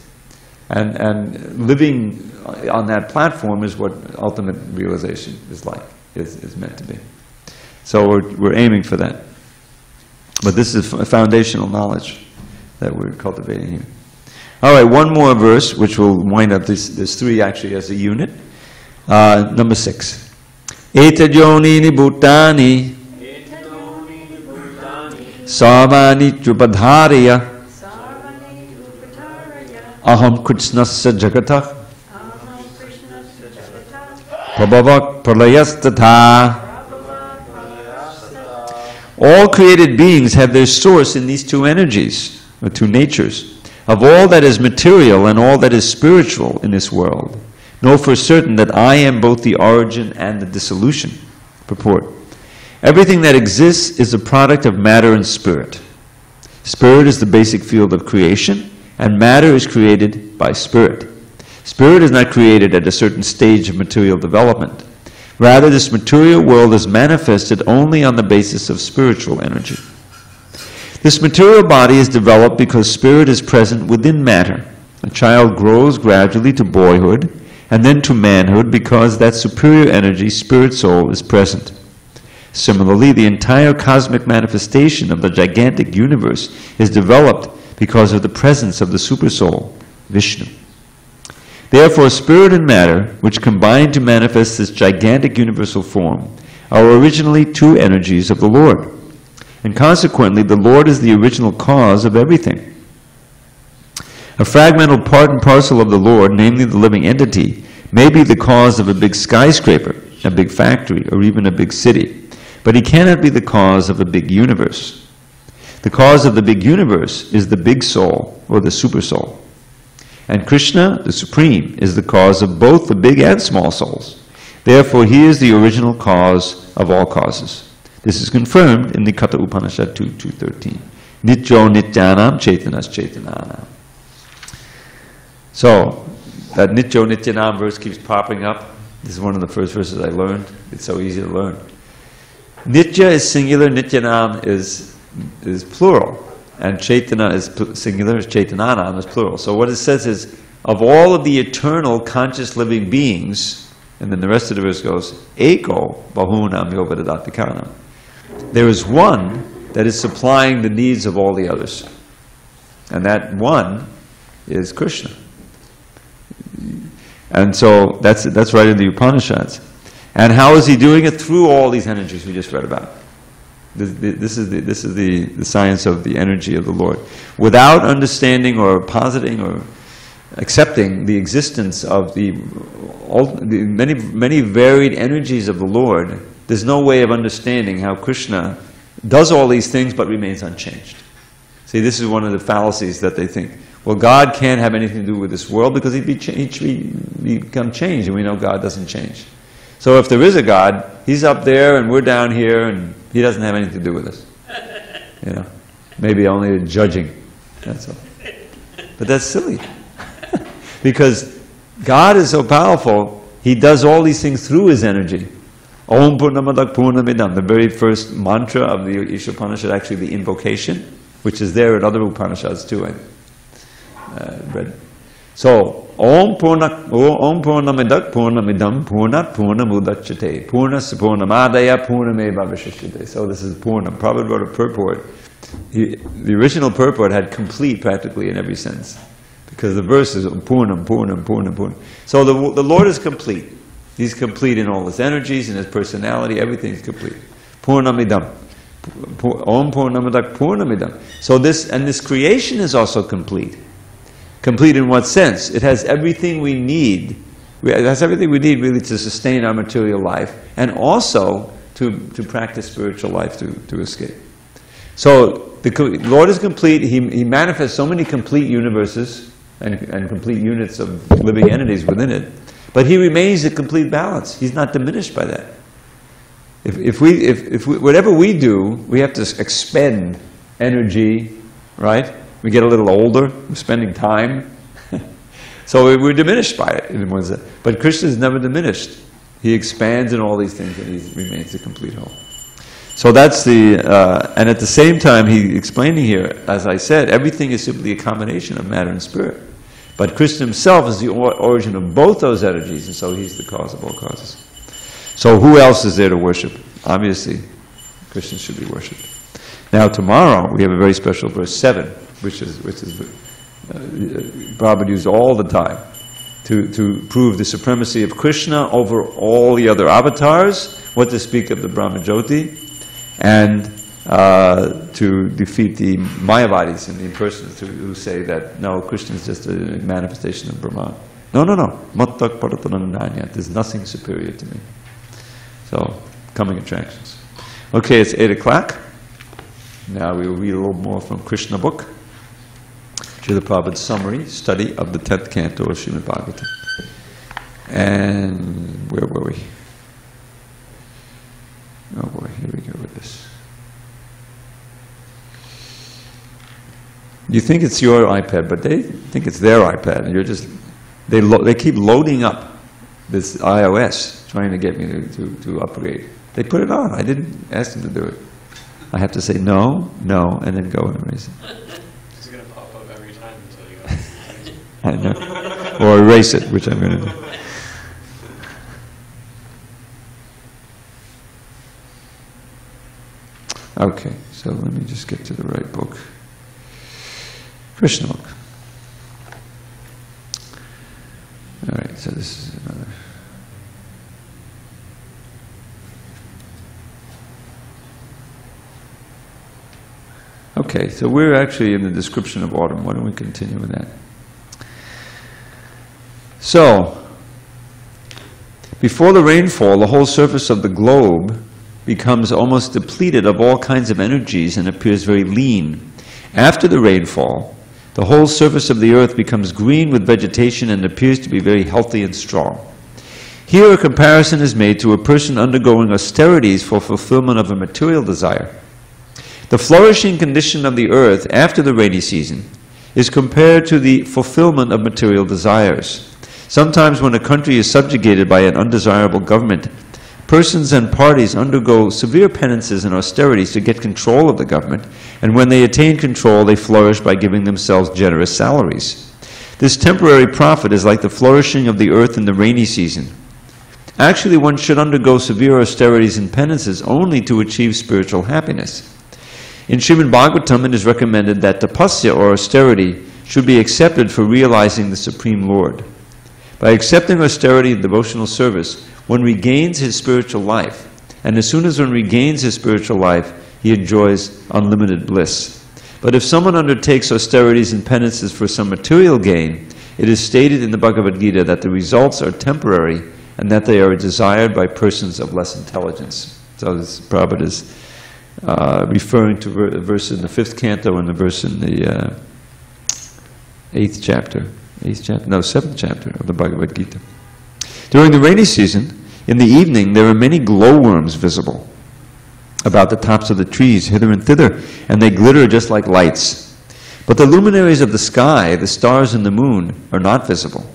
S1: And living on that platform is what ultimate realization is like, is meant to be. So we're aiming for that. But this is foundational knowledge that we're cultivating here. All right, one more verse, which will wind up, there's three actually as a unit. Number 6. Etadionini bhutani Sarvani Drupadharya Aham Krishnasya Jagatah Prabhavak Pralayastata. All created beings have their source in these two energies, or two natures. Of all that is material and all that is spiritual in this world, know for certain that I am both the origin and the dissolution. Purport. Everything that exists is a product of matter and spirit. Spirit is the basic field of creation, and matter is created by spirit. Spirit is not created at a certain stage of material development. Rather, this material world is manifested only on the basis of spiritual energy. This material body is developed because spirit is present within matter. A child grows gradually to boyhood and then to manhood because that superior energy, spirit soul, is present. Similarly, the entire cosmic manifestation of the gigantic universe is developed because of the presence of the supersoul, Vishnu. Therefore, spirit and matter, which combine to manifest this gigantic universal form, are originally two energies of the Lord. And consequently, the Lord is the original cause of everything. A fragmental part and parcel of the Lord, namely the living entity, may be the cause of a big skyscraper, a big factory, or even a big city. But he cannot be the cause of a big universe. The cause of the big universe is the big soul, or the super soul. And Krishna, the Supreme, is the cause of both the big and small souls. Therefore, he is the original cause of all causes. This is confirmed in the Katha Upanishad 2.13. Nityo nityanam chaitanas chaitananam. So, that Nityo nityanam verse keeps popping up. This is one of the first verses I learned. It's so easy to learn. Nitya is singular, nityanam is plural. And Chaitana is singular, Chaitananam is plural. So what it says is, of all of the eternal conscious living beings, and then the rest of the verse goes, Eko bahunam yovadadatikanam. There is one that is supplying the needs of all the others. And that one is Krishna. And so that's right in the Upanishads. And how is he doing it? Through all these energies we just read about. This is the science of the energy of the Lord. Without understanding or positing or accepting the existence of the many varied energies of the Lord, there's no way of understanding how Krishna does all these things but remains unchanged. See, this is one of the fallacies that they think. Well, God can't have anything to do with this world because he'd become changed, and we know God doesn't change. So if there is a God, he's up there and we're down here, and he doesn't have anything to do with us. You know, maybe only judging. That's all. But that's silly. Because God is so powerful, he does all these things through his energy. Om Purnamadak Purnamidam, the very first mantra of the Isha Upanishad, actually the invocation, which is there in other Upanishads too. I read. So, Om Purnamidak Purnamidam Purnat Purnamudachyate Purnasya Purnamadaya Purnameva Vishishyate. So this is Purnam. Prabhupada wrote a purport. The original purport had complete practically in every sense. Because the verse is Purnam, Purnam, Purnam, Purnam. So the Lord is complete. He's complete in all his energies, in his personality, everything's complete. Purnamidam. Om Purnamidak Purnamidam. So this creation is also complete. Complete in what sense? It has everything we need. It has everything we need really to sustain our material life and also to practice spiritual life, to escape. So the Lord is complete. He manifests so many complete universes and complete units of living entities within it, but he remains in complete balance. He's not diminished by that. If whatever we do, we have to expend energy, right? We get a little older, we're spending time. So we're diminished by it in one sense. But Krishna is never diminished. He expands in all these things and he remains a complete whole. So that's the, and at the same time, he explaining here, as I said, everything is simply a combination of matter and spirit. But Krishna himself is the origin of both those energies, and so he's the cause of all causes. So who else is there to worship? Obviously, Krishna should be worshipped. Now tomorrow, we have a very special verse 7, which is Prabhupada used all the time to prove the supremacy of Krishna over all the other avatars, what to speak of the Brahma Jyoti, and to defeat the Mayavadis and the impersonalists who say that, no, Krishna is just a manifestation of Brahman. No, no, no. Mattak paratanandanya. There's nothing superior to me. So, coming attractions. Okay, it's 8 o'clock. Now we will read a little more from Krishna book. Srila Prabhupada's summary, study of the 10th canto of Srimad Bhagavatam. And where were we? Oh boy, here we go with this. You think it's your iPad, but they think it's their iPad, and you're just, they keep loading up this iOS, trying to get me to upgrade. They put it on. I didn't ask them to do it. I have to say no, no, and then go and erase it.
S2: It's going to pop up every time until you go.
S1: I know. Or erase it, which I'm going to do. Okay, so let me just get to the right book. Krishna book. All right, so this is another. Okay, so we're actually in the description of autumn. Why don't we continue with that? So, before the rainfall, the whole surface of the globe becomes almost depleted of all kinds of energies and appears very lean. After the rainfall, the whole surface of the earth becomes green with vegetation and appears to be very healthy and strong. Here a comparison is made to a person undergoing austerities for fulfillment of a material desire. The flourishing condition of the earth after the rainy season is compared to the fulfillment of material desires. Sometimes when a country is subjugated by an undesirable government, persons and parties undergo severe penances and austerities to get control of the government, and when they attain control, they flourish by giving themselves generous salaries. This temporary profit is like the flourishing of the earth in the rainy season. Actually, one should undergo severe austerities and penances only to achieve spiritual happiness. In Srimad Bhagavatam, it is recommended that tapasya, or austerity, should be accepted for realizing the Supreme Lord. By accepting austerity and devotional service, one regains his spiritual life, and as soon as one regains his spiritual life, he enjoys unlimited bliss. But if someone undertakes austerities and penances for some material gain, it is stated in the Bhagavad Gita that the results are temporary and that they are desired by persons of less intelligence. So this Prabhupada is referring to a verse in the 5th canto and the verse in the 7th chapter of the Bhagavad Gita. During the rainy season, in the evening, there are many glowworms visible about the tops of the trees, hither and thither, and they glitter just like lights. But the luminaries of the sky, the stars and the moon, are not visible.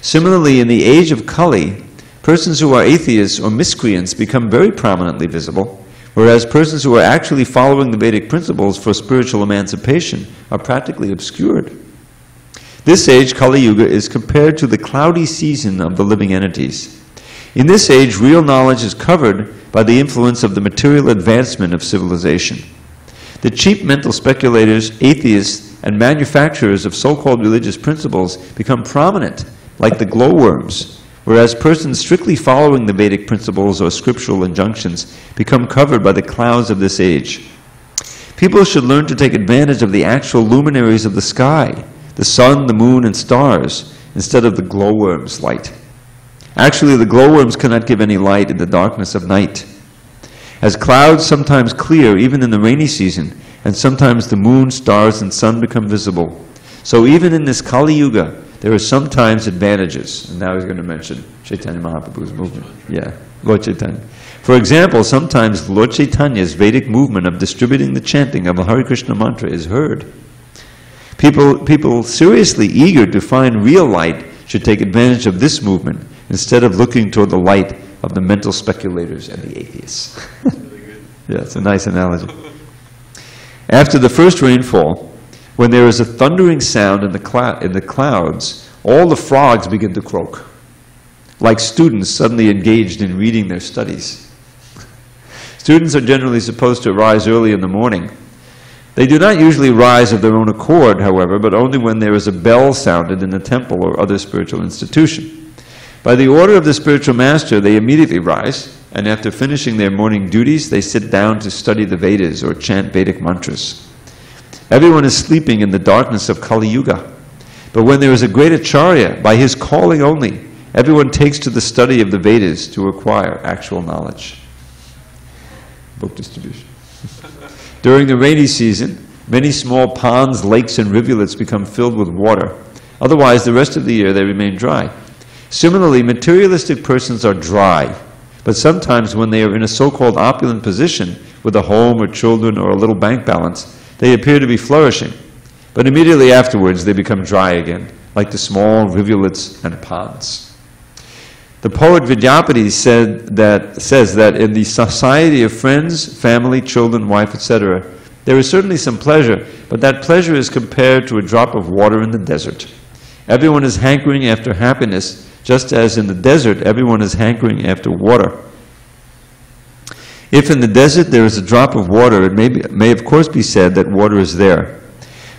S1: Similarly, in the age of Kali, persons who are atheists or miscreants become very prominently visible, whereas persons who are actually following the Vedic principles for spiritual emancipation are practically obscured. This age, Kali Yuga, is compared to the cloudy season of the living entities. In this age, real knowledge is covered by the influence of the material advancement of civilization. The cheap mental speculators, atheists, and manufacturers of so-called religious principles become prominent, like the glowworms, whereas persons strictly following the Vedic principles or scriptural injunctions become covered by the clouds of this age. People should learn to take advantage of the actual luminaries of the sky, the sun, the moon, and stars, instead of the glowworms' light. Actually, the glowworms cannot give any light in the darkness of night. As clouds sometimes clear, even in the rainy season, and sometimes the moon, stars, and sun become visible, so even in this Kali Yuga, there are sometimes advantages. And now he's going to mention Chaitanya Mahaprabhu's movement. Yeah, Lord Chaitanya. For example, sometimes Lord Chaitanya's Vedic movement of distributing the chanting of the Hare Krishna mantra is heard. People seriously eager to find real light should take advantage of this movement instead of looking toward the light of the mental speculators and the atheists.
S2: Really good.
S1: Yeah, it's a nice analogy. After the first rainfall, when there is a thundering sound in the clouds, all the frogs begin to croak, like students suddenly engaged in reading their studies. Students are generally supposed to rise early in the morning. They do not usually rise of their own accord, however, but only when there is a bell sounded in the temple or other spiritual institution. By the order of the spiritual master, they immediately rise, and after finishing their morning duties, they sit down to study the Vedas or chant Vedic mantras. Everyone is sleeping in the darkness of Kali Yuga. But when there is a great Acharya, by his calling only, everyone takes to the study of the Vedas to acquire actual knowledge. Book distribution. During the rainy season, many small ponds, lakes, and rivulets become filled with water. Otherwise, the rest of the year they remain dry. Similarly, materialistic persons are dry, but sometimes when they are in a so-called opulent position, with a home or children or a little bank balance, they appear to be flourishing. But immediately afterwards, they become dry again, like the small rivulets and ponds. The poet Vidyapati says that in the society of friends, family, children, wife, etc., there is certainly some pleasure, but that pleasure is compared to a drop of water in the desert. Everyone is hankering after happiness, just as in the desert everyone is hankering after water. If in the desert there is a drop of water, it may of course be said that water is there.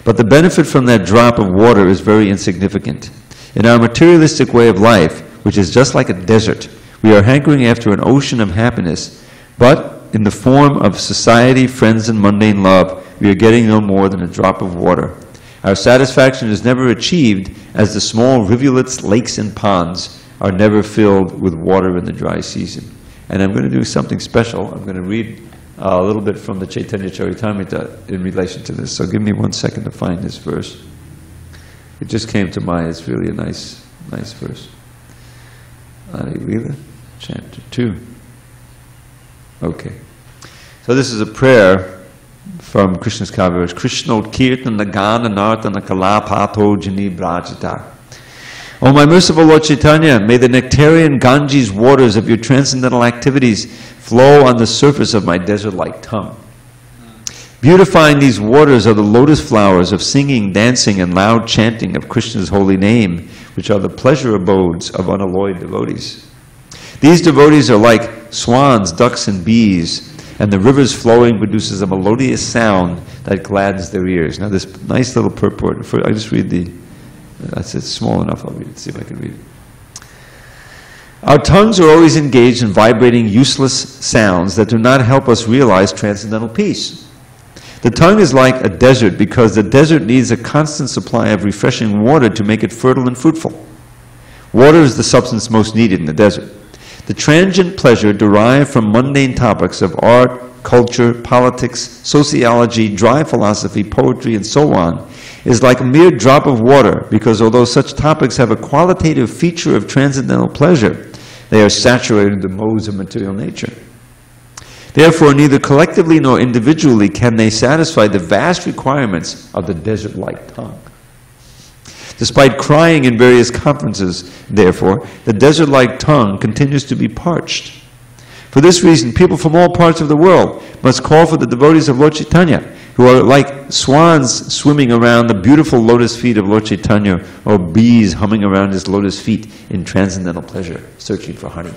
S1: But the benefit from that drop of water is very insignificant. In our materialistic way of life, which is just like a desert, we are hankering after an ocean of happiness, but in the form of society, friends, and mundane love, we are getting no more than a drop of water. Our satisfaction is never achieved, as the small rivulets, lakes, and ponds are never filled with water in the dry season. And I'm going to do something special. I'm going to read a little bit from the Chaitanya Charitamrita in relation to this. So give me 1 second to find this verse. It just came to mind. It's really a nice verse. Adi-lila, chapter 2. Okay. So this is a prayer from Krishna's Kavya. Krishna Kirtan Nagana Nartana Kalapato Jani Brajita. O my merciful Lord Chaitanya, may the nectarian Ganges waters of your transcendental activities flow on the surface of my desert-like tongue. Beautifying these waters are the lotus flowers of singing, dancing, and loud chanting of Krishna's holy name, which are the pleasure abodes of unalloyed devotees. These devotees are like swans, ducks, and bees, and the rivers flowing produces a melodious sound that gladdens their ears. Now this nice little purport, I just read the, that's it, small enough, I'll read it, see if I can read it. Our tongues are always engaged in vibrating useless sounds that do not help us realize transcendental peace. The tongue is like a desert because the desert needs a constant supply of refreshing water to make it fertile and fruitful. Water is the substance most needed in the desert. The transient pleasure derived from mundane topics of art, culture, politics, sociology, dry philosophy, poetry, and so on is like a mere drop of water because although such topics have a qualitative feature of transcendental pleasure, they are saturated in the modes of material nature. Therefore, neither collectively nor individually can they satisfy the vast requirements of the desert-like tongue. Despite crying in various conferences, therefore, the desert-like tongue continues to be parched. For this reason, people from all parts of the world must call for the devotees of Lord Chaitanya, who are like swans swimming around the beautiful lotus feet of Lord Chaitanya, or bees humming around his lotus feet in transcendental pleasure, searching for honey.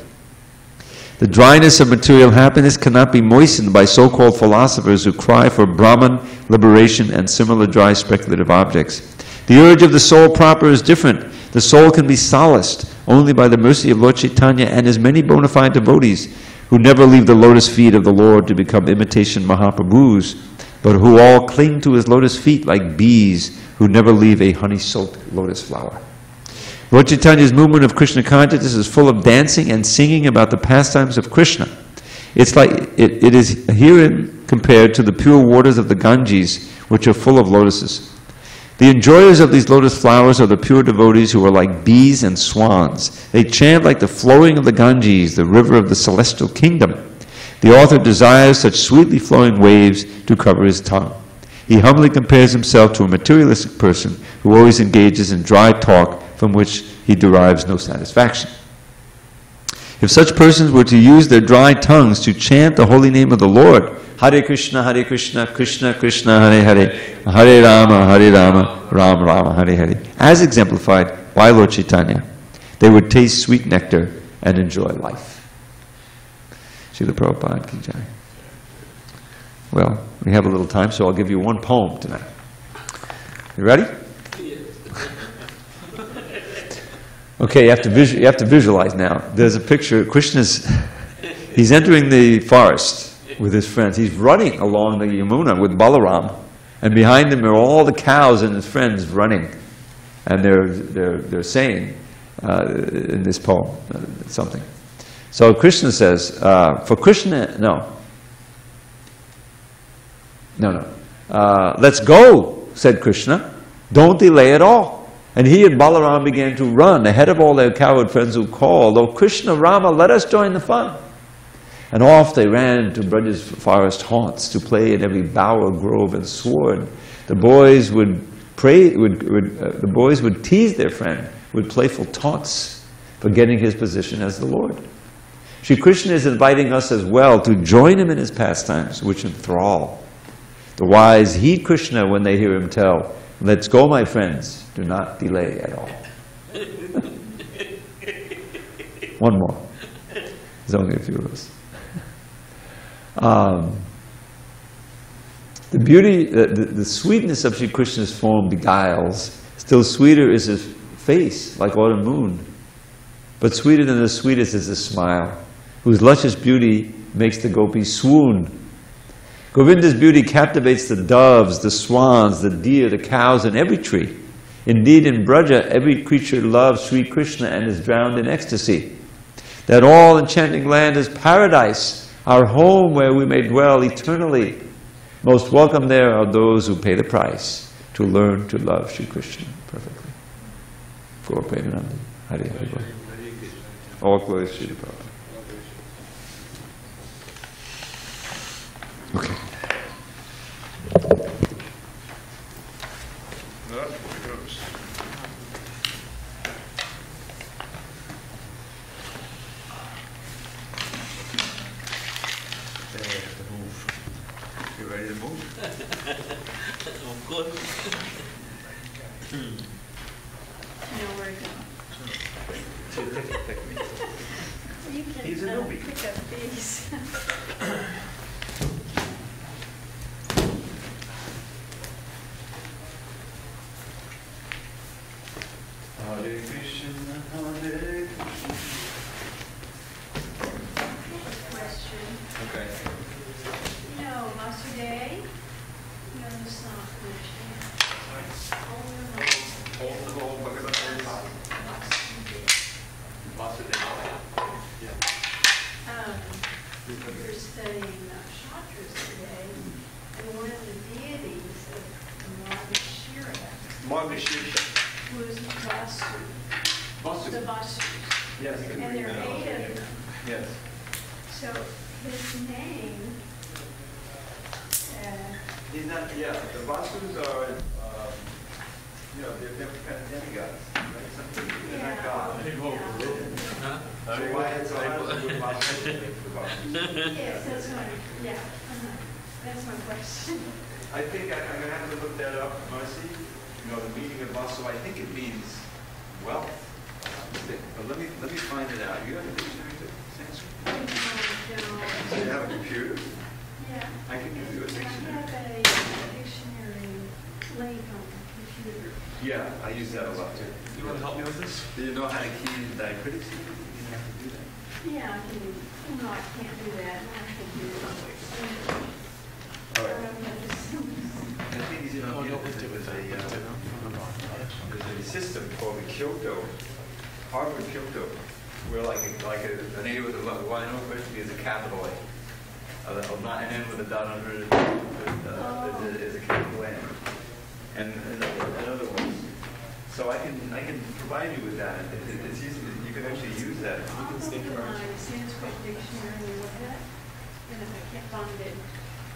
S1: The dryness of material happiness cannot be moistened by so-called philosophers who cry for Brahman, liberation, and similar dry speculative objects. The urge of the soul proper is different. The soul can be solaced only by the mercy of Lord Chaitanya and his many bona fide devotees who never leave the lotus feet of the Lord to become imitation Mahaprabhus, but who all cling to his lotus feet like bees who never leave a honey-soaked lotus flower. Lord Chaitanya's movement of Krishna consciousness is full of dancing and singing about the pastimes of Krishna. It's like it is herein compared to the pure waters of the Ganges, which are full of lotuses. The enjoyers of these lotus flowers are the pure devotees who are like bees and swans. They chant like the flowing of the Ganges, the river of the celestial kingdom. The author desires such sweetly flowing waves to cover his tongue. He humbly compares himself to a materialistic person who always engages in dry talk from which he derives no satisfaction. If such persons were to use their dry tongues to chant the holy name of the Lord, Hare Krishna, Krishna Krishna, Hare Hare, Hare Rama, Rama Rama, Hare Hare, as exemplified by Lord Chaitanya, they would taste sweet nectar and enjoy life. Srila Prabhupada ki jai. Well, we have a little time, so I'll give you one poem tonight. You ready? Okay, you have to visualize now. There's a picture. Krishna's He's entering the forest with his friends. He's running along the Yamuna with Balaram, and behind him are all the cows and his friends running, and they're saying in this poem something. So Krishna says, for Krishna, let's go, said Krishna. Don't delay at all. And he and Balaram began to run ahead of all their coward friends who called, "Oh Krishna, Rama, let us join the fun." And off they ran to Braja's forest haunts to play in every bower, grove, and sward. The boys would tease their friend with playful taunts, forgetting his position as the Lord. Shri Krishna is inviting us as well to join him in his pastimes, which enthrall. The wise heed Krishna when they hear him tell, "Let's go, my friends, do not delay at all." One more. There's only a few of us. The beauty, the sweetness of Shri Krishna's form beguiles. Still sweeter is his face, like autumn moon. But sweeter than the sweetest is his smile, whose luscious beauty makes the gopis swoon. Govinda's beauty captivates the doves, the swans, the deer, the cows, and every tree. Indeed, in Braja, every creature loves Sri Krishna and is drowned in ecstasy. That all enchanting land is paradise, our home where we may dwell eternally. Most welcome there are those who pay the price to learn to love Sri Krishna perfectly. Gaur Premanandi. Hare Hare Bol. All glory to Sri Prabhupada.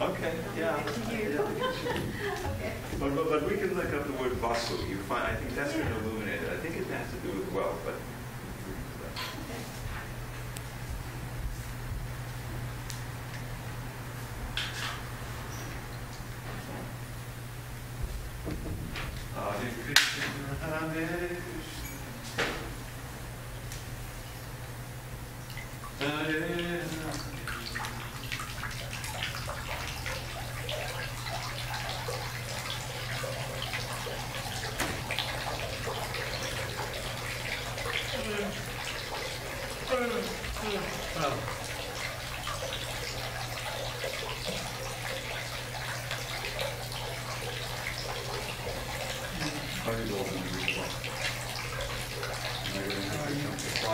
S1: Okay.
S3: But we can look up the word vasu. You find, I think that's going to illuminate it. I think it has to do with wealth, but. Hare Krishna, Hare Krishna, Hare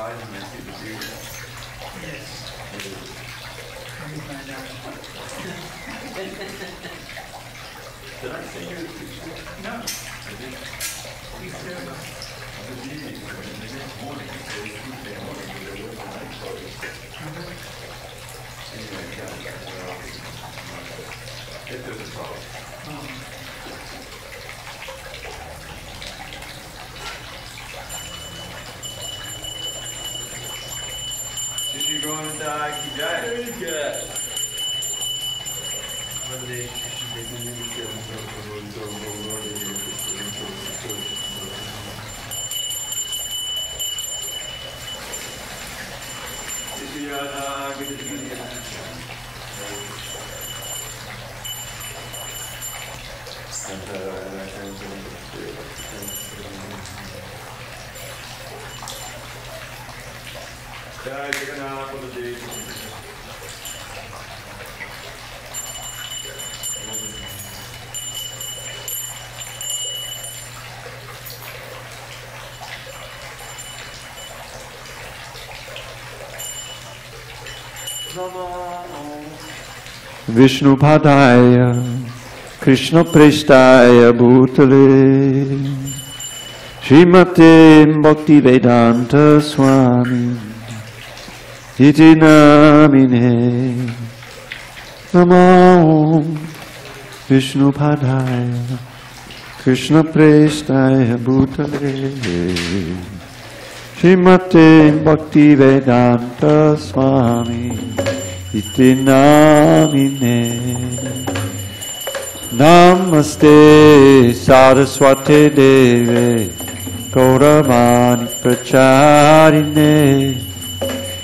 S3: side and then see the view?
S4: Yes. Let me find out.
S3: Did I say you?
S4: No,
S3: I did.
S4: you said,
S3: I was eating, and the next morning, it was Tuesday morning, and there was a night closed. Anyway, yeah, if there's a problem. Did you go and die? Very good.
S1: Vishnu Padaya Krishna Prestaya Bhutale Srimate Bhakti Vedanta Swami Iti Namine Namo Vishnu Padaya Krishna Prestaya Bhutale Srimate Bhakti Vedanta Swami Iti Namine Namaste Saraswate Deve Gauravani Pracharine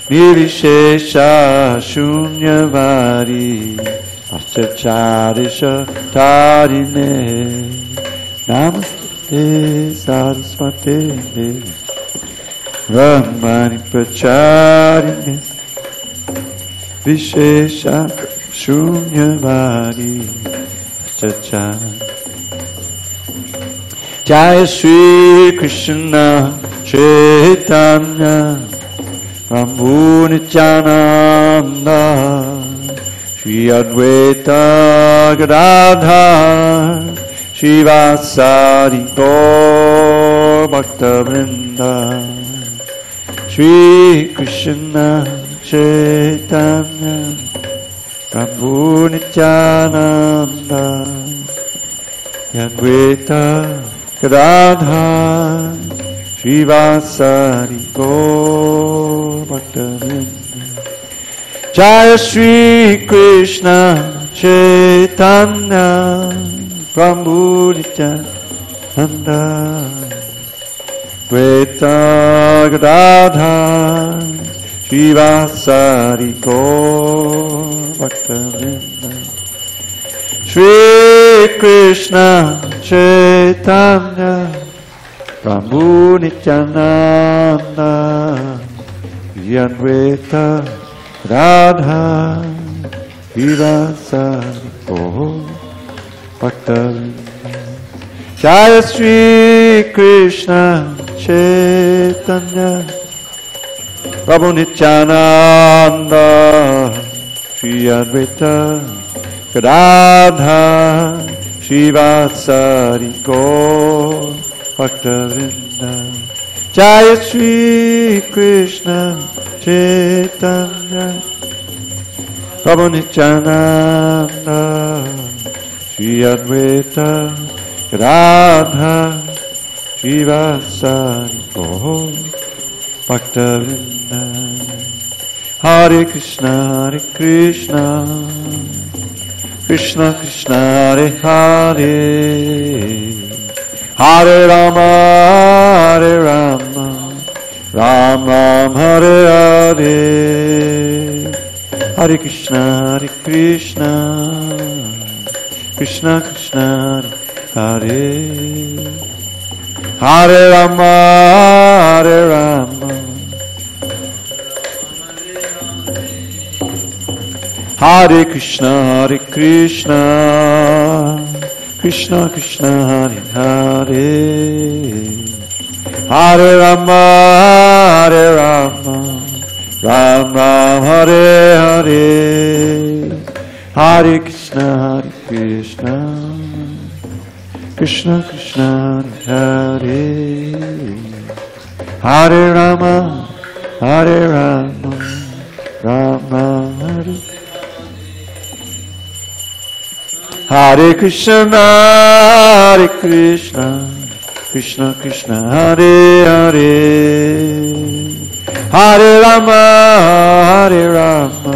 S1: Nirvishesha Shunyavadi Achacharisha Tarine Namaste Saraswate Deve Gauravani Pracharine Vishesha Shunyavadi Chacha Jaya Sri Krishna Chaitanya Prabhu Nityananda Shri Advaita Gadadhar Shivasari Gaur Bhaktavrinda Shri Krishna Chaitanya Prabhu Nityananda Advaita Gadadhar Shivasari Gaur Bhaktavrinda Jaya Shri Krishna Chaitanya Prabhu Nityananda Advaita Gadadhar Shivasari Gaur Bhaktavrinda Shri Krishna Chaitanya Prabhu Nityananda Advaita Gadadhar Shivasari Gaur Bhaktavrinda Jaya Shri Krishna Chaitanya Prabhu Nityananda Shri Advaita Gadadhar Shivasari Gaur Bhaktavrinda Jaya Shri Krishna Chaitanya Prabhu Nityananda Shri Advaita Gadadhar Shivasari Gaur Bhaktavrinda Hare Krishna Krishna Krishna Hare Hare Hare Rama Ram Ram Hare Hare Hare Krishna Krishna Krishna Hare Hare Rama Hare Krishna Krishna Krishna Hare Hare Hare Rama Hare Rama, Ram Ram, Hare Hare, Hare Krishna, Hare Krishna, Krishna Krishna, Hare Hare Rama, Hare Rama, Rama Hare Hare Krishna, Hare Krishna, Krishna Krishna, Hare Hare, Hare Rama, Hare Rama,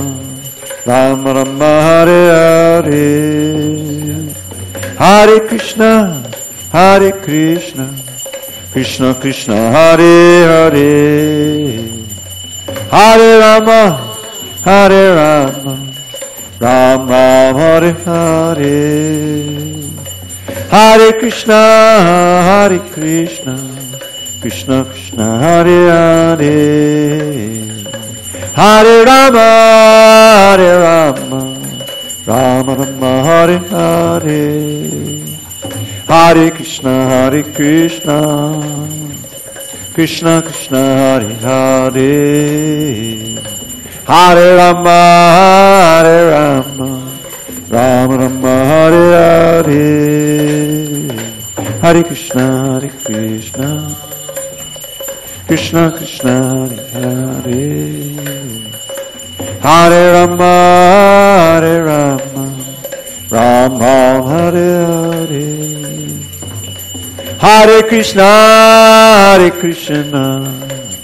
S1: Rama Rama, Hare Hare, Hare Krishna, Hare Krishna, Krishna Krishna, Hare Hare, Hare Rama, Hare Rama, Ram Ram, Hare Hare, Hare Krishna, Hare Krishna, Krishna Krishna, Hare Hare, Hare Rama, Hare Rama, Rama Rama, Hare Hare, Hare Krishna, Hare Krishna, Krishna Krishna, Hare Hare, Hare Rama, Hare Rama, Rama Rama, Hare Hare, Hare Krishna, Hare Krishna, Krishna Krishna, Hare Hare, Hare Rama, Hare Rama, Ram Ram, Hare Hare, Hare Krishna, Hare Krishna,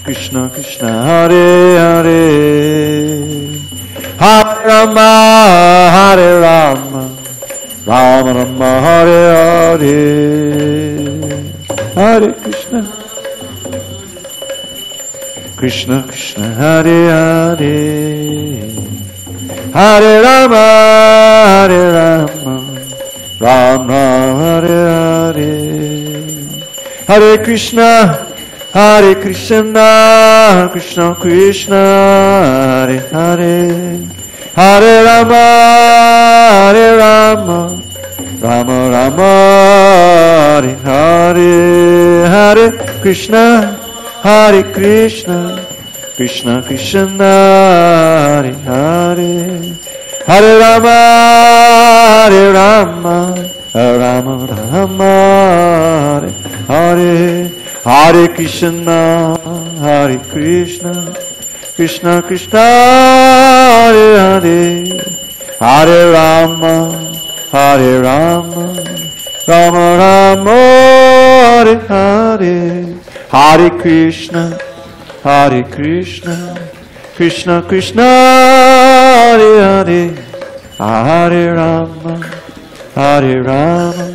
S1: Krishna Krishna, Hare Hare, Hare Rama, Hare Rama, Rama Rama, Hare Hare, Hare Krishna, Krishna Krishna, Hare Hare, Hare Rama, Hare Rama, Ram Ram, Hare Hare, Hare Krishna, Hare Krishna, Krishna Krishna, Hare Hare, Hare Rama, Hare Rama, Rama Rama, Hare Hare, Hare Krishna, Hare Krishna, Krishna Krishna, Hare Hare, Hare Rama, Hare Rama, Rama Rama, Hare Hare, Hare Krishna, Hare Krishna, Krishna Krishna, Hare Hare, Hare Rama, Hare Rama, Rama Rama, Hare Hare, Hare Krishna, Hare Krishna, Krishna Krishna, Hare Hare, Hare Rama, Hare Rama,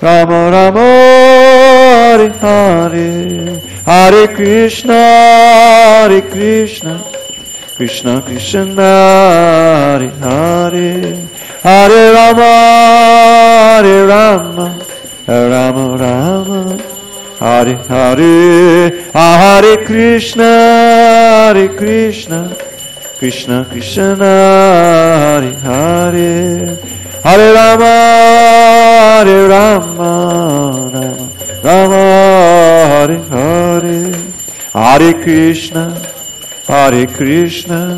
S1: Rama Rama, Hare Hare, Hare Krishna, Hare Krishna, Krishna Krishna, Hare Hare, Hare Rama, Hare Rama, Rama Rama, Hare Hare, Hare Krishna, Hare Krishna, Krishna Krishna, Hare Hare, Hare Rama, Hare Rama, Rama Rama, Hare Hare, Hare Krishna, Hare Krishna,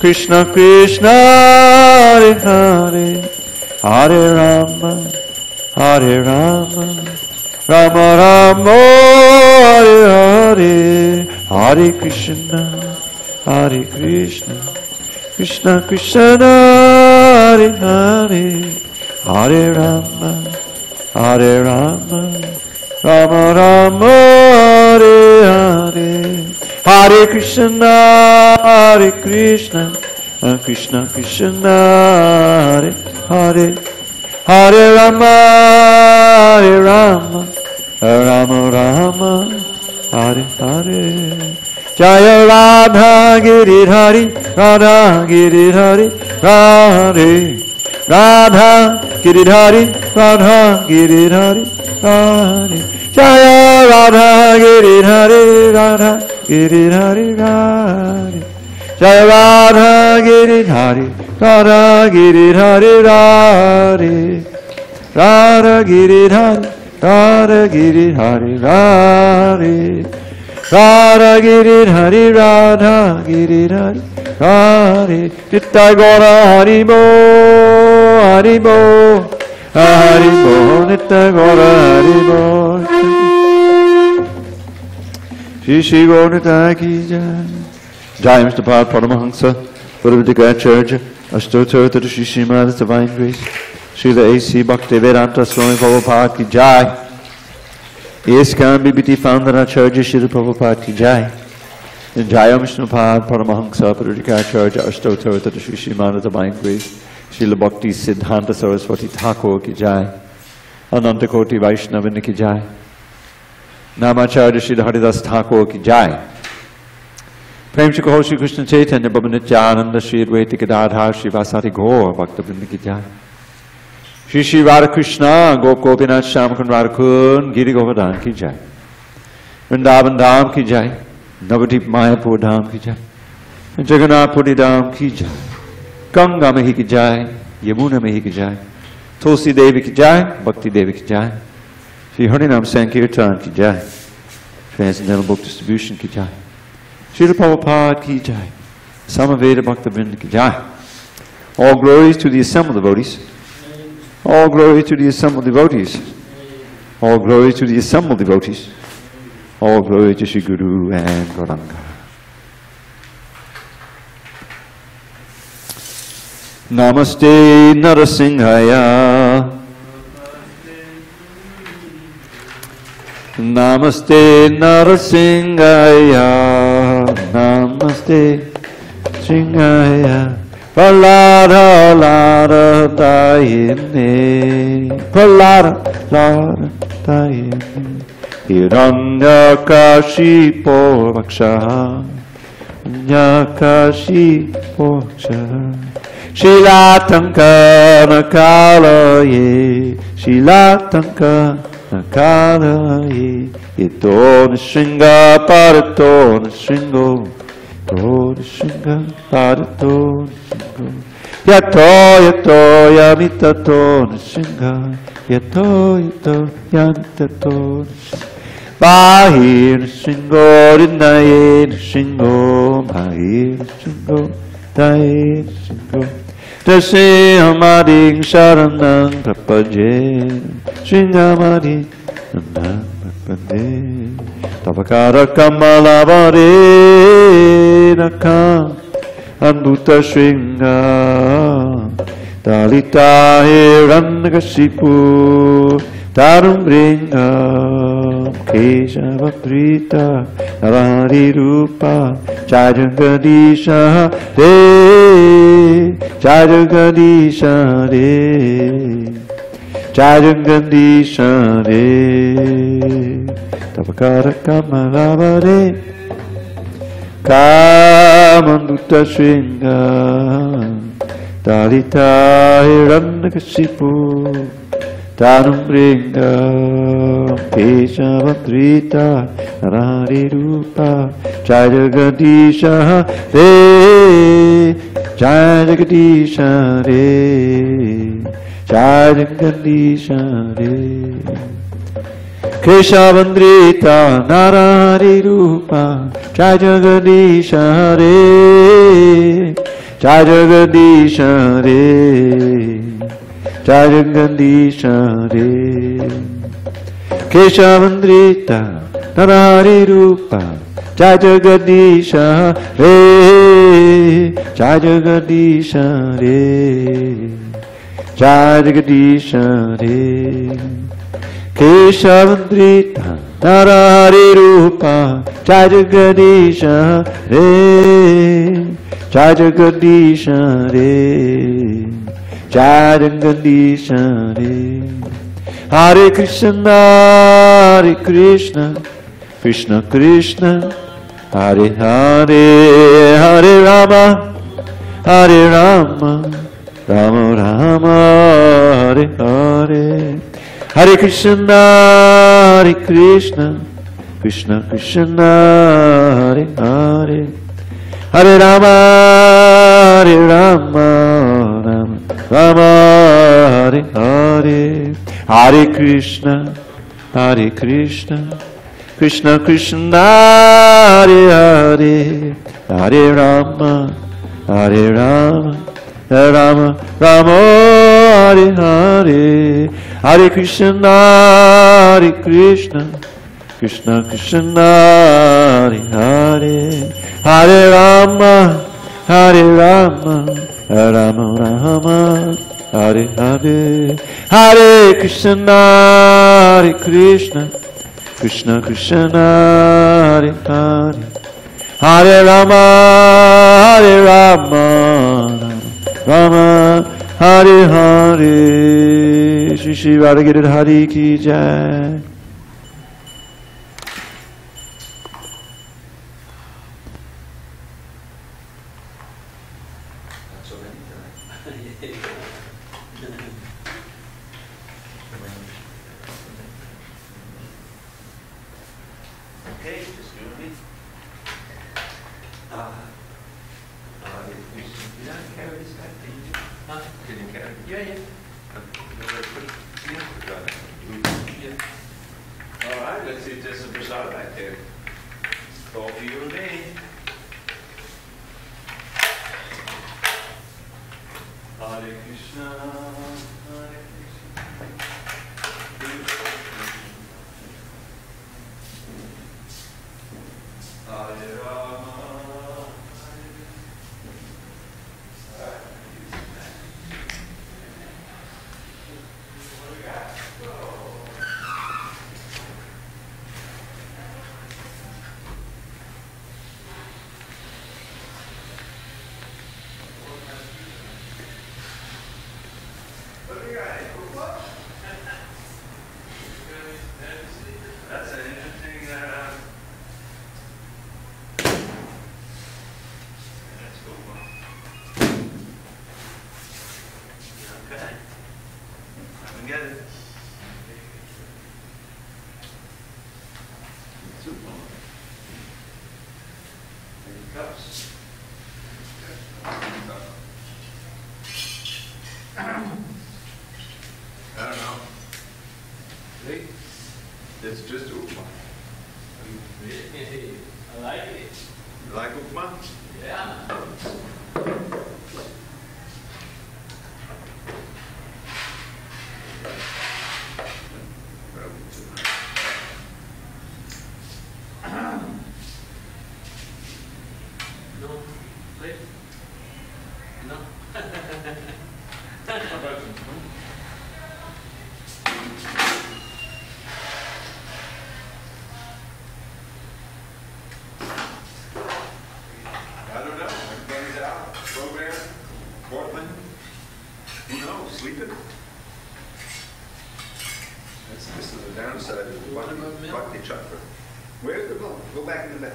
S1: Krishna Krishna, Hare Hare, Hare Rama, Hare Rama, Rama Rama, Hare Hare, Hare Krishna, Hare Krishna, Krishna Krishna, Hare Hare, Hare Rama, Hare Rama, Rama Rama, Hare Hare, Hare Krishna, Hare Krishna, Krishna Krishna, Hare Hare, Hare Rama, Hare Rama, Rama Rama, Hare Hare, Jaya Radha Giridhari, Radha Giridhari, Radhe, Radha Giridhari, Radha Giridhari, Radhe, Jaya Radha Giridhari, Radha Giridhari, Radhe, Jaya Radha Giridhari, Radha Giridhari, Radhe, Radha Giridhari, Radha Giridhari, Radhe, Radha Giridhari Radha Giridhari Radha Nitai Gaura Haribo Haribo Haribo Nitai Gaura Haribo Shri Shri Gaura Nitai Ki Jai Jai Mr. Prabhupada Paramahansa Bhagavadgitaclass Ashtottara to Shri Srimad Divine Grace Srila A.C. Bhaktivedanta Swami Prabhupada Ki Jai ISKCON BBT founder Acharya Srila Prabhupada Ki Jai Jaya Vishnu Pad Paramahansa Bhagavadgitaclass Ashtottara to Shri Srimad Divine Grace Srila Bhakti Siddhanta Saraswati Thakur Ki Jai Ananta Koti Vaishnavini Ki Jai Namacharya Srila Haridas Thakur Ki Jai Prem Shri Shri Krishna Chaitanya Baba Nityananda Shri Advaita Gadadhar Shri Vasati Gaur Bhaktivinoda Ki Jai Shri Shri Radha Krishna Gop Gopinath Shyamakund Radhakund Giri Govardhan Ki Jai Vrindavan Dham Ki Jai Navadip Mayapur Dham Ki Jai Jagannath Puri Dham Ki Jai Ganga Mehi Ki Jai Yamuna Mehi Ki Jai Tulsi Devi Ki Jai Bhakti Devi Ki Jai Shri Harinam Sankirtan Ki Jai Transcendental Book Distribution Ki Jai Srila Prabhupada Ki Jai Samaveda Bhaktivinoda Ki Jai All glories to the assembled devotees. All glory to the assembled devotees. All glory to the assembled devotees. All glory to Shri Guru and Gauranga. Namaste Narasimhaya. Namaste Narasimhaya. Namaste Singaya. Pallara lara dayine, pallara lara dayine. Hiranyakashipo vaksha, Hiranyakashipo vaksha. Shilatanka nakalaye, Shilatanka nakalaye. Ito nisringa parato nisringo. Shinga, Padato, Yato, Yato, Yamitato, Shinga, Yato, Yato, Yamitato, Bahir, Shingo, Rinaye, Shingo, Bahir, Shingo, Daye, Shingo, Dasi Hamading Sharanang Prapaje, Shingamadi, Nanang Prapade. Tapakara Kamalavare Naka Anbuta Shringa Dalita Hiranyakashipu Tarumbringa Kesavaprita Narahari Rupa Jajagadisha Re Jajagadisha Re Jajagadisha Re Tapakara Kamalavare Kamanduta Shringa Dalita Hiranyakashipu Tarumbringa Kesavatrita Narahari Rupa Jajagadisha Re Jajagadisha Re Jajagadisha Re Keshavandrita Narahari Rupa Jajagadisha Re Jajagadisha Re Jajagadisha Re Keshavandrita Narahari Rupa Jajagadisha Re Jajagadisha Re Jajagadisha Re Keshavandrita Narahari Rupa Jajagadisha Re Jajagadisha Re Jajagadisha Re Hare Krishna Hare Krishna Krishna Krishna Hare Hare Hare Rama Hare Rama Rama Rama Hare Hare Hare Krishna, Hare Krishna, Krishna Krishna, Hare Hare, Hare Rama, Hare Rama, Rama Rama, Hare Hare, Hare Krishna, Krishna Krishna Krishna Hare Hare Hare Rama Hare Rama Rama Rama Hare Hare Hare Krishna Hare Krishna Krishna Krishna Hare Hare Hare Rama Hare Rama Rama Rama Hare Hare Hare Krishna Hare Krishna Krishna Krishna Hare Hare Hare Rama Hare Rama Rama Hare Hare Shri Shri Radha Giridhari Ki Jai.
S3: Okay, just you and me. You not carry this guy, can you? Huh? Can you carry? Yeah. All right, let's see if there's some prasad back there. All for you and me. Hare Krishna, Hare Krishna. Hare Rama. That's an interesting, that's cool. Okay. Come and get it. Super. Any cups? I don't know. See? It's just upma.
S2: I like it.
S3: You like upma?
S2: Yeah. No, please. No.
S3: I don't know. Everybody's out. Program, Portland. Who knows? Sleeping. This is the downside of the bhakti chakra. Where's the book? Go back in the bed.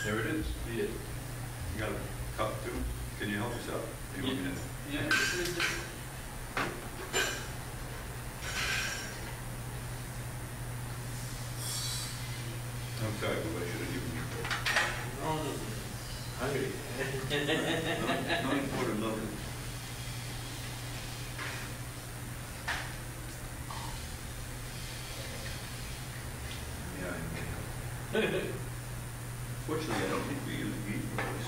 S3: There it is.
S2: Yeah.
S3: You got a cup too? Can you help yourself? You looking at it?
S2: Yeah.
S3: I'm sorry, but I should have given you a
S2: No. Hungry.
S3: No important love. Yeah, I know. Fortunately, I don't think we use ghee for this.